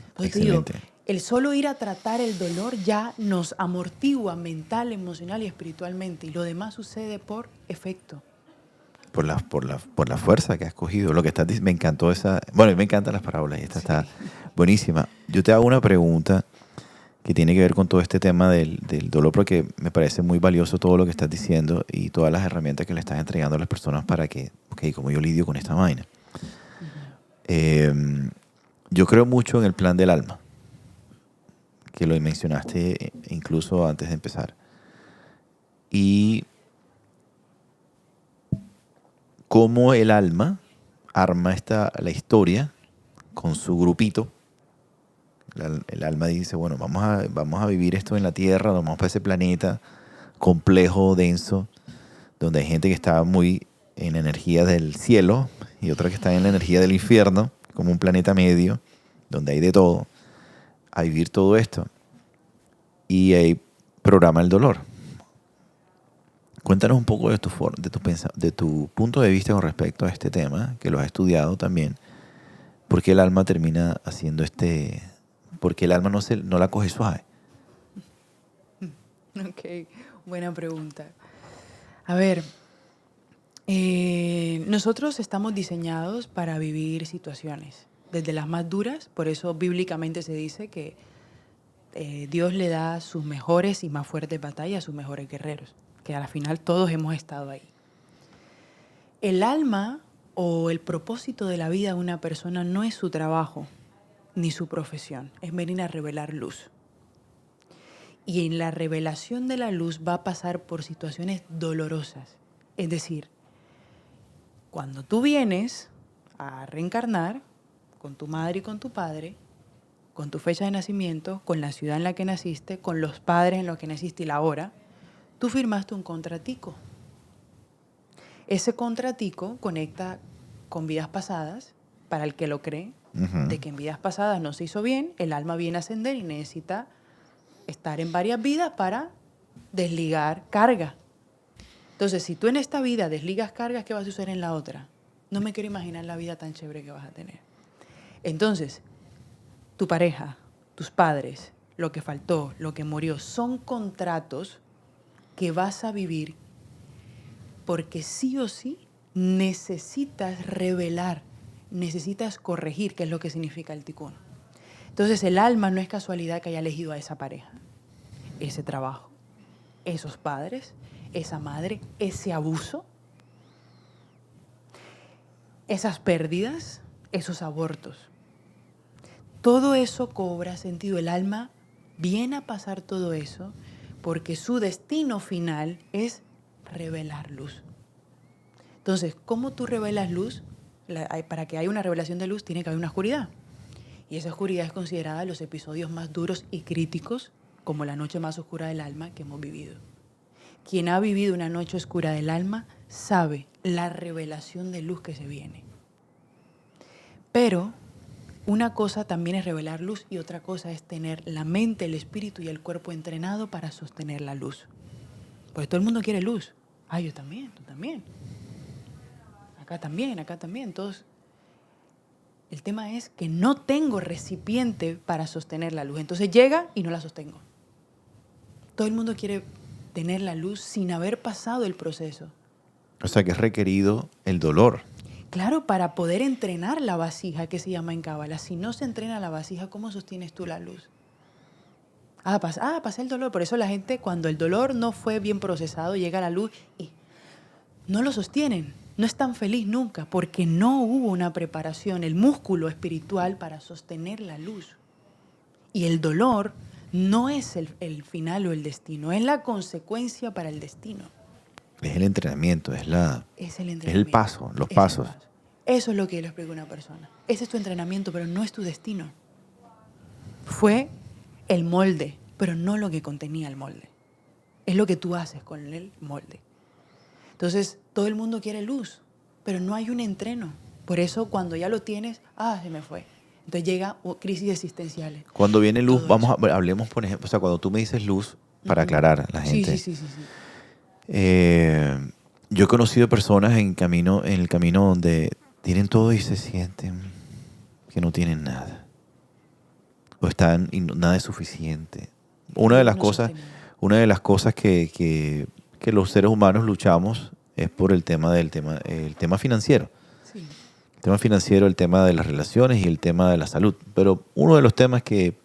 Entonces te digo, el solo ir a tratar el dolor ya nos amortigua mental, emocional y espiritualmente. Y lo demás sucede por efecto. Por la fuerza que has cogido. Lo que estás diciendo, me encantó esa. Bueno, a mí me encantan las parábolas y esta está buenísima. Yo te hago una pregunta que tiene que ver con todo este tema del dolor, porque me parece muy valioso todo lo que estás diciendo y todas las herramientas que le estás entregando a las personas para que, ok, como yo lidio con esta vaina. Yo creo mucho en el plan del alma, que lo mencionaste incluso antes de empezar. Y cómo el alma arma la historia con su grupito. El alma dice, bueno, vamos a vivir esto en la Tierra, vamos para ese planeta complejo, denso, donde hay gente que está muy en la energía del cielo y otra que está en la energía del infierno, como un planeta medio, donde hay de todo, a vivir todo esto. Y ahí programa el dolor. Cuéntanos un poco de tu punto de vista con respecto a este tema, que lo has estudiado también. ¿Por qué el alma termina haciendo por qué el alma no la coge suave? Ok, buena pregunta. A ver, nosotros estamos diseñados para vivir situaciones, desde las más duras, por eso bíblicamente se dice que Dios le da sus mejores y más fuertes batallas a sus mejores guerreros, que al final todos hemos estado ahí. El alma o el propósito de la vida de una persona no es su trabajo ni su profesión, es venir a revelar luz. Y en la revelación de la luz va a pasar por situaciones dolorosas. Es decir, cuando tú vienes a reencarnar con tu madre y con tu padre, con tu fecha de nacimiento, con la ciudad en la que naciste, con los padres en los que naciste y la hora, tú firmaste un contratico. Ese contratico conecta con vidas pasadas, para el que lo cree, de que en vidas pasadas no se hizo bien, el alma viene a ascender y necesita estar en varias vidas para desligar carga. Entonces, si tú en esta vida desligas cargas, ¿qué va a suceder en la otra? No me quiero imaginar la vida tan chévere que vas a tener. Entonces, tu pareja, tus padres, lo que faltó, lo que murió, son contratos que vas a vivir porque sí o sí necesitas revelar, necesitas corregir, que es lo que significa el tikkun. Entonces el alma no es casualidad que haya elegido a esa pareja, ese trabajo, esos padres, esa madre, ese abuso, esas pérdidas, esos abortos. Todo eso cobra sentido. El alma viene a pasar todo eso porque su destino final es revelar luz. Entonces, ¿cómo tú revelas luz? Para que haya una revelación de luz tiene que haber una oscuridad. Y esa oscuridad es considerada los episodios más duros y críticos, como la noche más oscura del alma que hemos vivido. Quien ha vivido una noche oscura del alma sabe la revelación de luz que se viene. Pero una cosa también es revelar luz y otra cosa es tener la mente, el espíritu y el cuerpo entrenado para sostener la luz. Porque todo el mundo quiere luz. Ah, yo también, tú también. Acá también, todos. El tema es que no tengo recipiente para sostener la luz. Entonces llega y no la sostengo. Todo el mundo quiere tener la luz sin haber pasado el proceso. O sea que es requerido el dolor. Claro, para poder entrenar la vasija, que se llama en Cábala. Si no se entrena la vasija, ¿cómo sostienes tú la luz? Pasé el dolor. Por eso la gente, cuando el dolor no fue bien procesado, llega a la luz y no lo sostienen. No están feliz nunca porque no hubo una preparación, el músculo espiritual para sostener la luz. Y el dolor no es el final o el destino, es la consecuencia para el destino. Es el entrenamiento, es el paso, los pasos. Eso es lo que yo le explico a una persona. Ese es tu entrenamiento, pero no es tu destino. Fue el molde, pero no lo que contenía el molde. Es lo que tú haces con el molde. Entonces, todo el mundo quiere luz. pero no hay un entreno. Por eso cuando ya lo tienes, se me fue. Entonces llega crisis existenciales. Cuando viene luz, Todo hablemos, por ejemplo, o sea, cuando tú me dices luz, para Ujú. aclarar a la Sí, gente. sí. Yo he conocido personas en el camino donde tienen todo y se sienten que no tienen nada. O están y nada es suficiente. Una de las No cosas, sostenible. una de las cosas que los seres humanos luchamos es por el tema financiero. Sí. El tema financiero, el tema de las relaciones y el tema de la salud. Pero uno de los temas que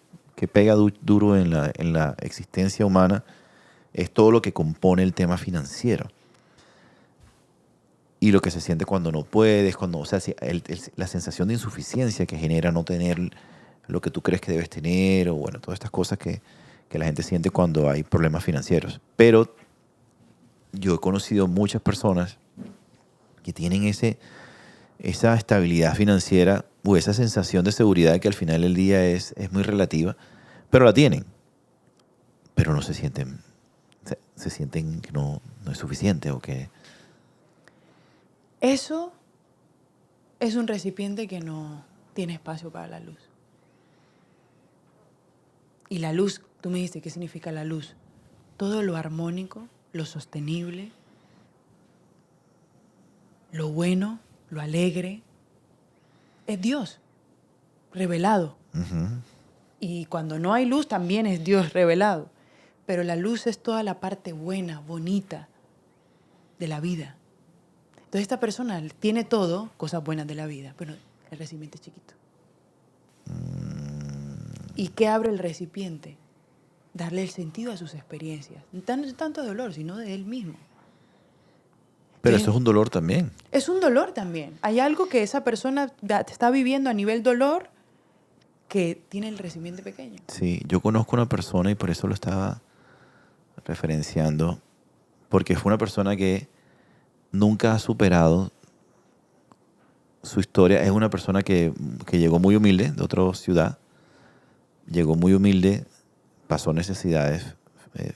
pega duro en la existencia humana es todo lo que compone el tema financiero. Y lo que se siente cuando no puedes, o sea, la sensación de insuficiencia que genera no tener lo que tú crees que debes tener, o bueno, todas estas cosas que la gente siente cuando hay problemas financieros. Pero yo he conocido muchas personas que tienen esa estabilidad financiera o esa sensación de seguridad que al final del día es muy relativa, pero la tienen. Pero no se sienten, se sienten que no es suficiente o que... Eso es un recipiente que no tiene espacio para la luz. Y la luz, tú me dijiste, ¿qué significa la luz? Todo lo armónico, lo sostenible, lo bueno, lo alegre, es Dios revelado. Uh-huh. Y cuando no hay luz también es Dios revelado. Pero la luz es toda la parte buena, bonita de la vida. Entonces esta persona tiene todo, cosas buenas de la vida, pero el recipiente es chiquito. ¿Y qué abre el recipiente? Darle el sentido a sus experiencias. No tanto de dolor, sino de él mismo. Pero Entonces, eso es un dolor también. es un dolor también. Hay algo que esa persona está viviendo a nivel dolor que tiene el recipiente pequeño. Sí, yo conozco una persona y por eso lo estaba referenciando, porque fue una persona que nunca ha superado su historia. Es una persona que llegó muy humilde de otra ciudad, llegó muy humilde, pasó necesidades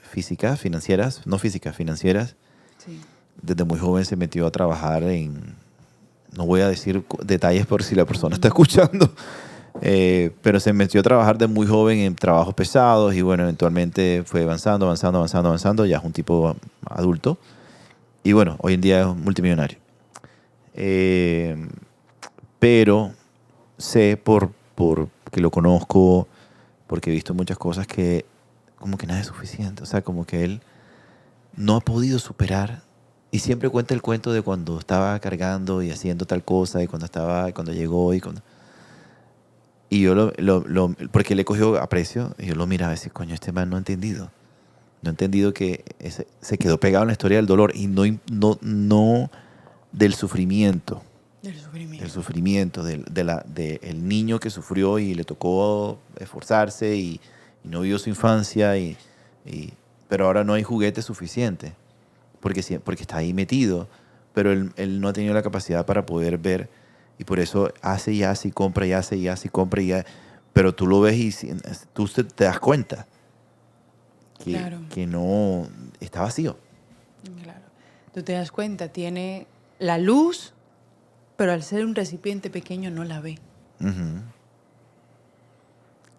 físicas, financieras, no físicas, financieras. Sí. Desde muy joven se metió a trabajar no voy a decir detalles por si la persona está escuchando, pero se metió a trabajar de muy joven en trabajos pesados y bueno, eventualmente fue avanzando, ya es un tipo adulto y bueno, hoy en día es multimillonario. Pero sé por que lo conozco, porque he visto muchas cosas que como que nada es suficiente, o sea, como que él no ha podido superar y siempre cuenta el cuento de cuando estaba cargando y haciendo tal cosa y cuando llegó y yo porque le cogió aprecio y yo lo miraba y decía, coño, este man no ha entendido. No ha entendido que se quedó pegado en la historia del dolor y no del sufrimiento. Del sufrimiento, del niño que sufrió y le tocó esforzarse y no vivió su infancia, pero ahora no hay juguete suficiente porque está ahí metido, pero él no ha tenido la capacidad para poder ver y por eso hace y hace y compra y hace y hace y compra pero tú lo ves y tú te das cuenta Claro. que no está vacío. Claro. Tú te das cuenta, tiene la luz, pero al ser un recipiente pequeño no la ve. Uh-huh.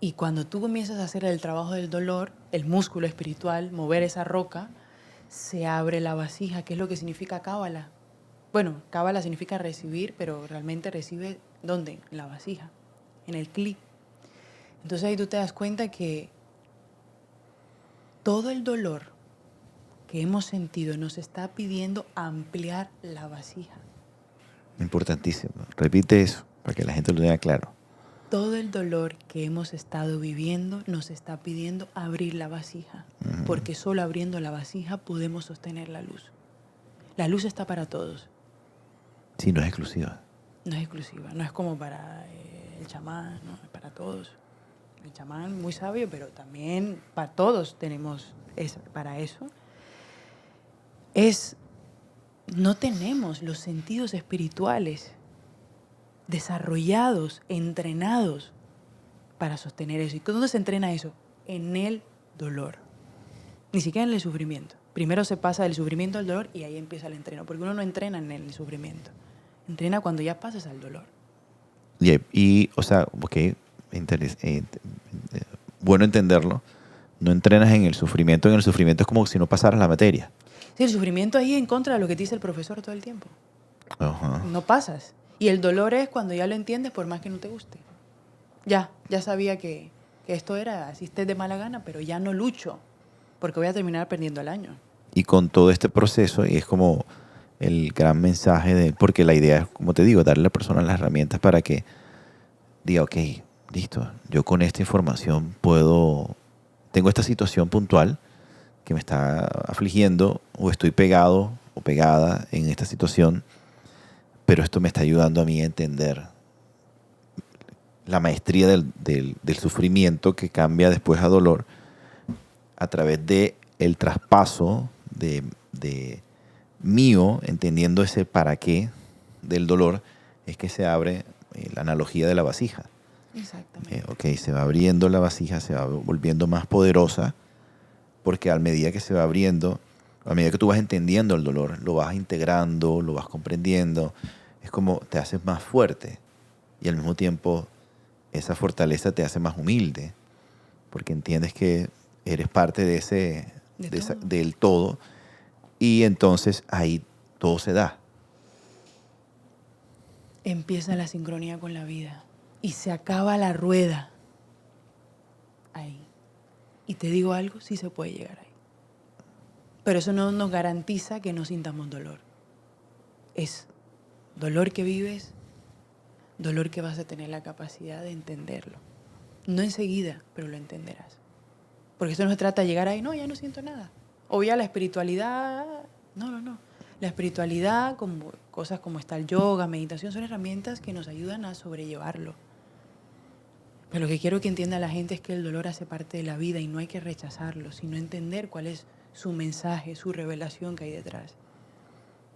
Y cuando tú comienzas a hacer el trabajo del dolor, el músculo espiritual, mover esa roca, se abre la vasija, que es lo que significa cábala. Bueno, cábala significa recibir, pero realmente recibe ¿dónde? En la vasija, en el cli. Entonces ahí tú te das cuenta que todo el dolor que hemos sentido nos está pidiendo ampliar la vasija. Importantísimo. Repite eso para que la gente lo tenga claro. Todo el dolor que hemos estado viviendo nos está pidiendo abrir la vasija, porque solo abriendo la vasija podemos sostener la luz. La luz está para todos. Sí, no es exclusiva. No es exclusiva, no es como para el chamán, no, es para todos. El chamán muy sabio, pero también para todos tenemos para eso. No tenemos los sentidos espirituales desarrollados, entrenados para sostener eso. ¿Y dónde se entrena eso? En el dolor. Ni siquiera en el sufrimiento. Primero se pasa del sufrimiento al dolor y ahí empieza el entreno, porque uno no entrena en el sufrimiento. Entrena cuando ya pases al dolor. O sea, ok, bueno entenderlo. No entrenas en el sufrimiento. En el sufrimiento es como si no pasaras la materia. Sí, el sufrimiento ahí en contra de lo que te dice el profesor todo el tiempo. Ajá. No pasas. Y el dolor es cuando ya lo entiendes por más que no te guste. Ya sabía que esto era, así estés de mala gana, pero ya no lucho porque voy a terminar perdiendo el año. Y con todo este proceso, y es como el gran mensaje porque la idea es, como te digo, darle a la persona las herramientas para que diga, ok, listo, yo con esta información tengo esta situación puntual que me está afligiendo o estoy pegado o pegada en esta situación, pero esto me está ayudando a mí a entender la maestría del sufrimiento que cambia después a dolor a través de el traspaso de mío, entendiendo ese para qué del dolor, es que se abre la analogía de la vasija. Exactamente. Ok, se va abriendo la vasija, se va volviendo más poderosa, porque a medida que se va abriendo, a medida que tú vas entendiendo el dolor, lo vas integrando, lo vas comprendiendo, es como te haces más fuerte y al mismo tiempo esa fortaleza te hace más humilde, porque entiendes que eres parte del todo, y entonces ahí todo se da. Empieza la sincronía con la vida y se acaba la rueda ahí. Y te digo algo, sí se puede llegar ahí. Pero eso no nos garantiza que no sintamos dolor. Es dolor que vives, dolor que vas a tener la capacidad de entenderlo. No enseguida, pero lo entenderás. Porque esto no se trata de llegar ahí, no, ya no siento nada. O ya la espiritualidad, no. La espiritualidad, como cosas como está el yoga, meditación, son herramientas que nos ayudan a sobrellevarlo. Pero lo que quiero que entienda la gente es que el dolor hace parte de la vida y no hay que rechazarlo, sino entender cuál es su mensaje, su revelación que hay detrás.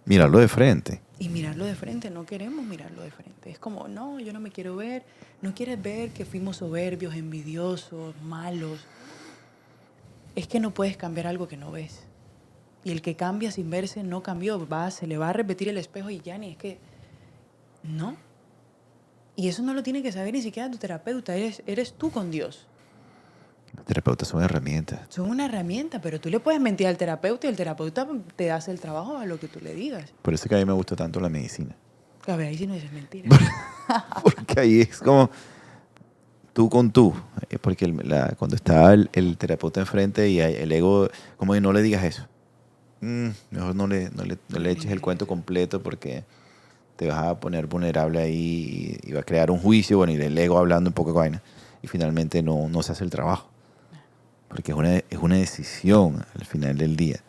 Mirarlo de frente. Y mirarlo de frente, no queremos mirarlo de frente. Es como, no, yo no me quiero ver. No quieres ver que fuimos soberbios, envidiosos, malos. Es que no puedes cambiar algo que no ves. Y el que cambia sin verse no cambió. Se le va a repetir el espejo y ya ni es que... No. Y eso no lo tiene que saber ni siquiera tu terapeuta. Eres tú con Dios. Los terapeutas son herramientas. Son una herramienta, pero tú le puedes mentir al terapeuta y el terapeuta te hace el trabajo a lo que tú le digas. Por eso es que a mí me gusta tanto la medicina. A ver, ahí sí no dices mentira. Porque ahí es como tú con tú. Porque cuando está el terapeuta enfrente y el ego, como que no le digas eso. Mejor no le eches el cuento completo porque te vas a poner vulnerable ahí y va a crear un juicio, bueno, y el ego hablando un poco de vaina. Y finalmente no se hace el trabajo. Porque es una decisión al final del día.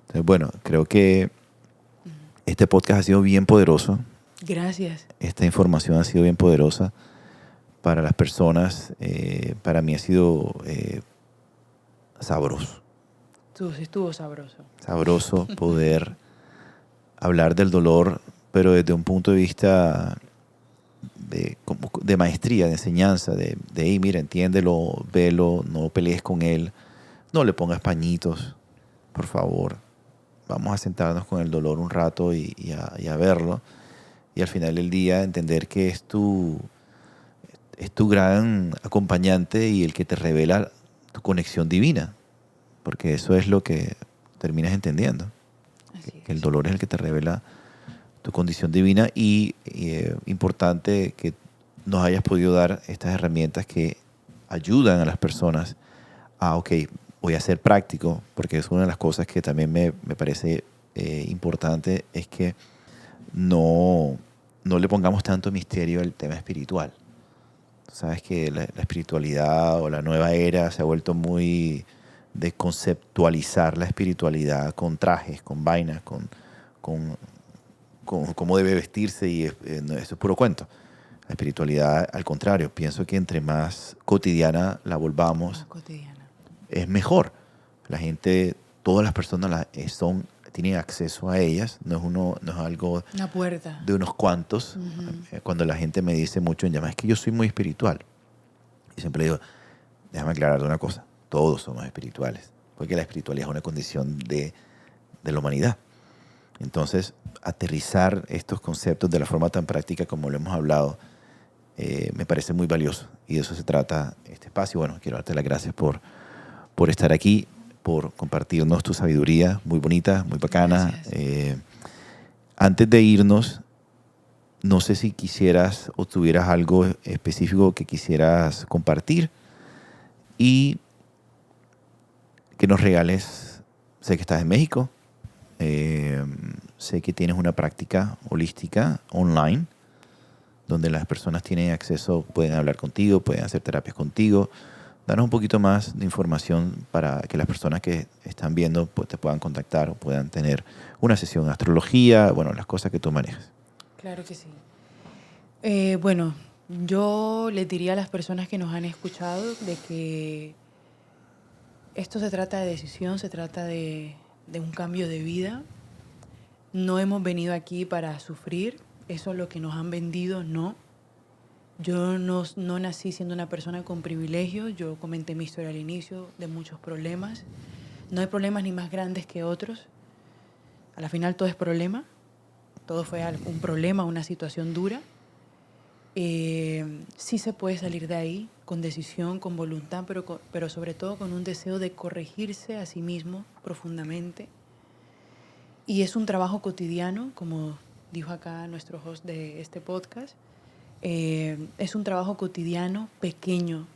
Entonces, bueno, creo que este podcast ha sido bien poderoso. Gracias. Esta información ha sido bien poderosa para las personas. Para mí ha sido sabroso. Estuvo sabroso. Sabroso poder hablar del dolor, pero desde un punto de vista de maestría, de enseñanza, hey, mira, entiéndelo, velo, no pelees con él, no le pongas pañitos, por favor. Vamos a sentarnos con el dolor un rato y a verlo. Y al final del día entender que es tu gran acompañante y el que te revela tu conexión divina. Porque eso es lo que terminas entendiendo. Que el dolor es el que te revela tu condición divina y importante que nos hayas podido dar estas herramientas que ayudan a las personas a, ok, voy a ser práctico, porque es una de las cosas que también me parece importante, es que no le pongamos tanto misterio al tema espiritual. Sabes que la espiritualidad o la nueva era se ha vuelto muy de conceptualizar la espiritualidad con trajes, con vainas, con cómo debe vestirse y eso es puro cuento. La espiritualidad, al contrario, pienso que entre más cotidiana la volvamos, es mejor. La gente, todas las personas tienen acceso a ellas, no es algo una puerta de unos cuantos. Uh-huh. Cuando la gente me dice mucho en llamadas, es que yo soy muy espiritual. Y siempre digo, déjame aclarar una cosa, todos somos espirituales, porque la espiritualidad es una condición de la humanidad. Entonces, aterrizar estos conceptos de la forma tan práctica como lo hemos hablado, me parece muy valioso. Y de eso se trata este espacio. Bueno, quiero darte las gracias por estar aquí, por compartirnos tu sabiduría muy bonita, muy bacana. Antes de irnos, no sé si quisieras o tuvieras algo específico que quisieras compartir y que nos regales. Sé que estás en México, sé que tienes una práctica holística online donde las personas tienen acceso, pueden hablar contigo, pueden hacer terapias contigo. Danos un poquito más de información para que las personas que están viendo pues, te puedan contactar o puedan tener una sesión de astrología, bueno, las cosas que tú manejas. Claro que sí. Bueno, yo les diría a las personas que nos han escuchado de que esto se trata de decisión, se trata de un cambio de vida. No hemos venido aquí para sufrir, eso es lo que nos han vendido, no. Yo no nací siendo una persona con privilegios, yo comenté mi historia al inicio de muchos problemas. No hay problemas ni más grandes que otros. A la final todo es problema, todo fue un problema, una situación dura. Sí se puede salir de ahí con decisión, con voluntad, pero sobre todo con un deseo de corregirse a sí mismo profundamente. Y es un trabajo cotidiano, como dijo acá nuestro host de este podcast. Es un trabajo cotidiano, pequeño.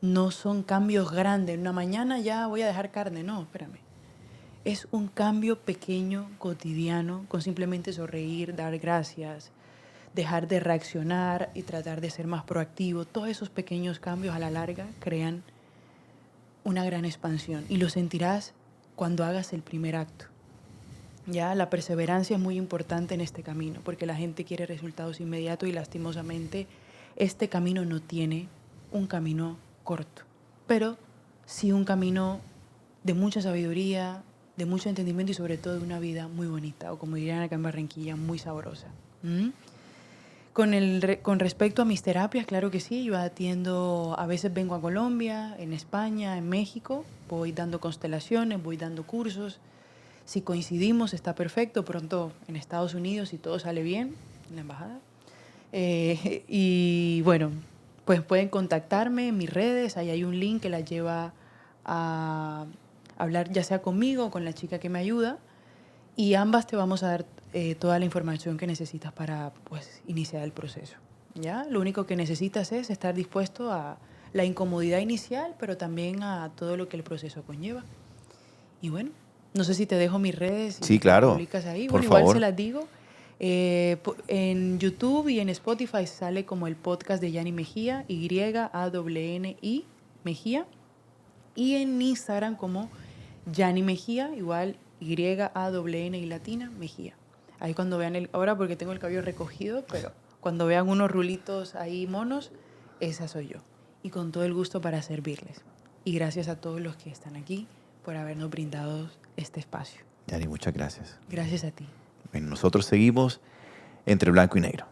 No son cambios grandes. Una mañana ya voy a dejar carne. No, espérame. Es un cambio pequeño, cotidiano, con simplemente sonreír, dar gracias, dejar de reaccionar y tratar de ser más proactivo. Todos esos pequeños cambios a la larga crean una gran expansión y lo sentirás cuando hagas el primer acto. Ya, la perseverancia es muy importante en este camino porque la gente quiere resultados inmediatos y lastimosamente este camino no tiene un camino corto, pero sí un camino de mucha sabiduría, de mucho entendimiento y sobre todo de una vida muy bonita, o como dirían acá en Barranquilla, muy sabrosa. Con respecto a mis terapias, claro que sí, yo atiendo, a veces vengo a Colombia, en España, en México, voy dando constelaciones, voy dando cursos. Si coincidimos está perfecto, pronto en Estados Unidos si todo sale bien, en la embajada. Y bueno, pues pueden contactarme en mis redes, ahí hay un link que las lleva a hablar ya sea conmigo o con la chica que me ayuda y ambas te vamos a dar toda la información que necesitas para pues, iniciar el proceso. ¿Ya? Lo único que necesitas es estar dispuesto a la incomodidad inicial, pero también a todo lo que el proceso conlleva. Y bueno, no sé si te dejo mis redes y Sí, claro. publicas ahí. Por Bueno, igual favor. se las digo. En YouTube y en Spotify sale como el podcast de Yanni Mejía, YANNI Mejía. Y en Instagram como Yanni Mejía, igual YANNI latina Mejía. Ahí cuando vean ahora porque tengo el cabello recogido, pero cuando vean unos rulitos ahí monos, esa soy yo. Y con todo el gusto para servirles. Y gracias a todos los que están aquí por habernos brindado este espacio. Yanni, muchas gracias. Gracias a ti. Bueno, nosotros seguimos entre blanco y negro.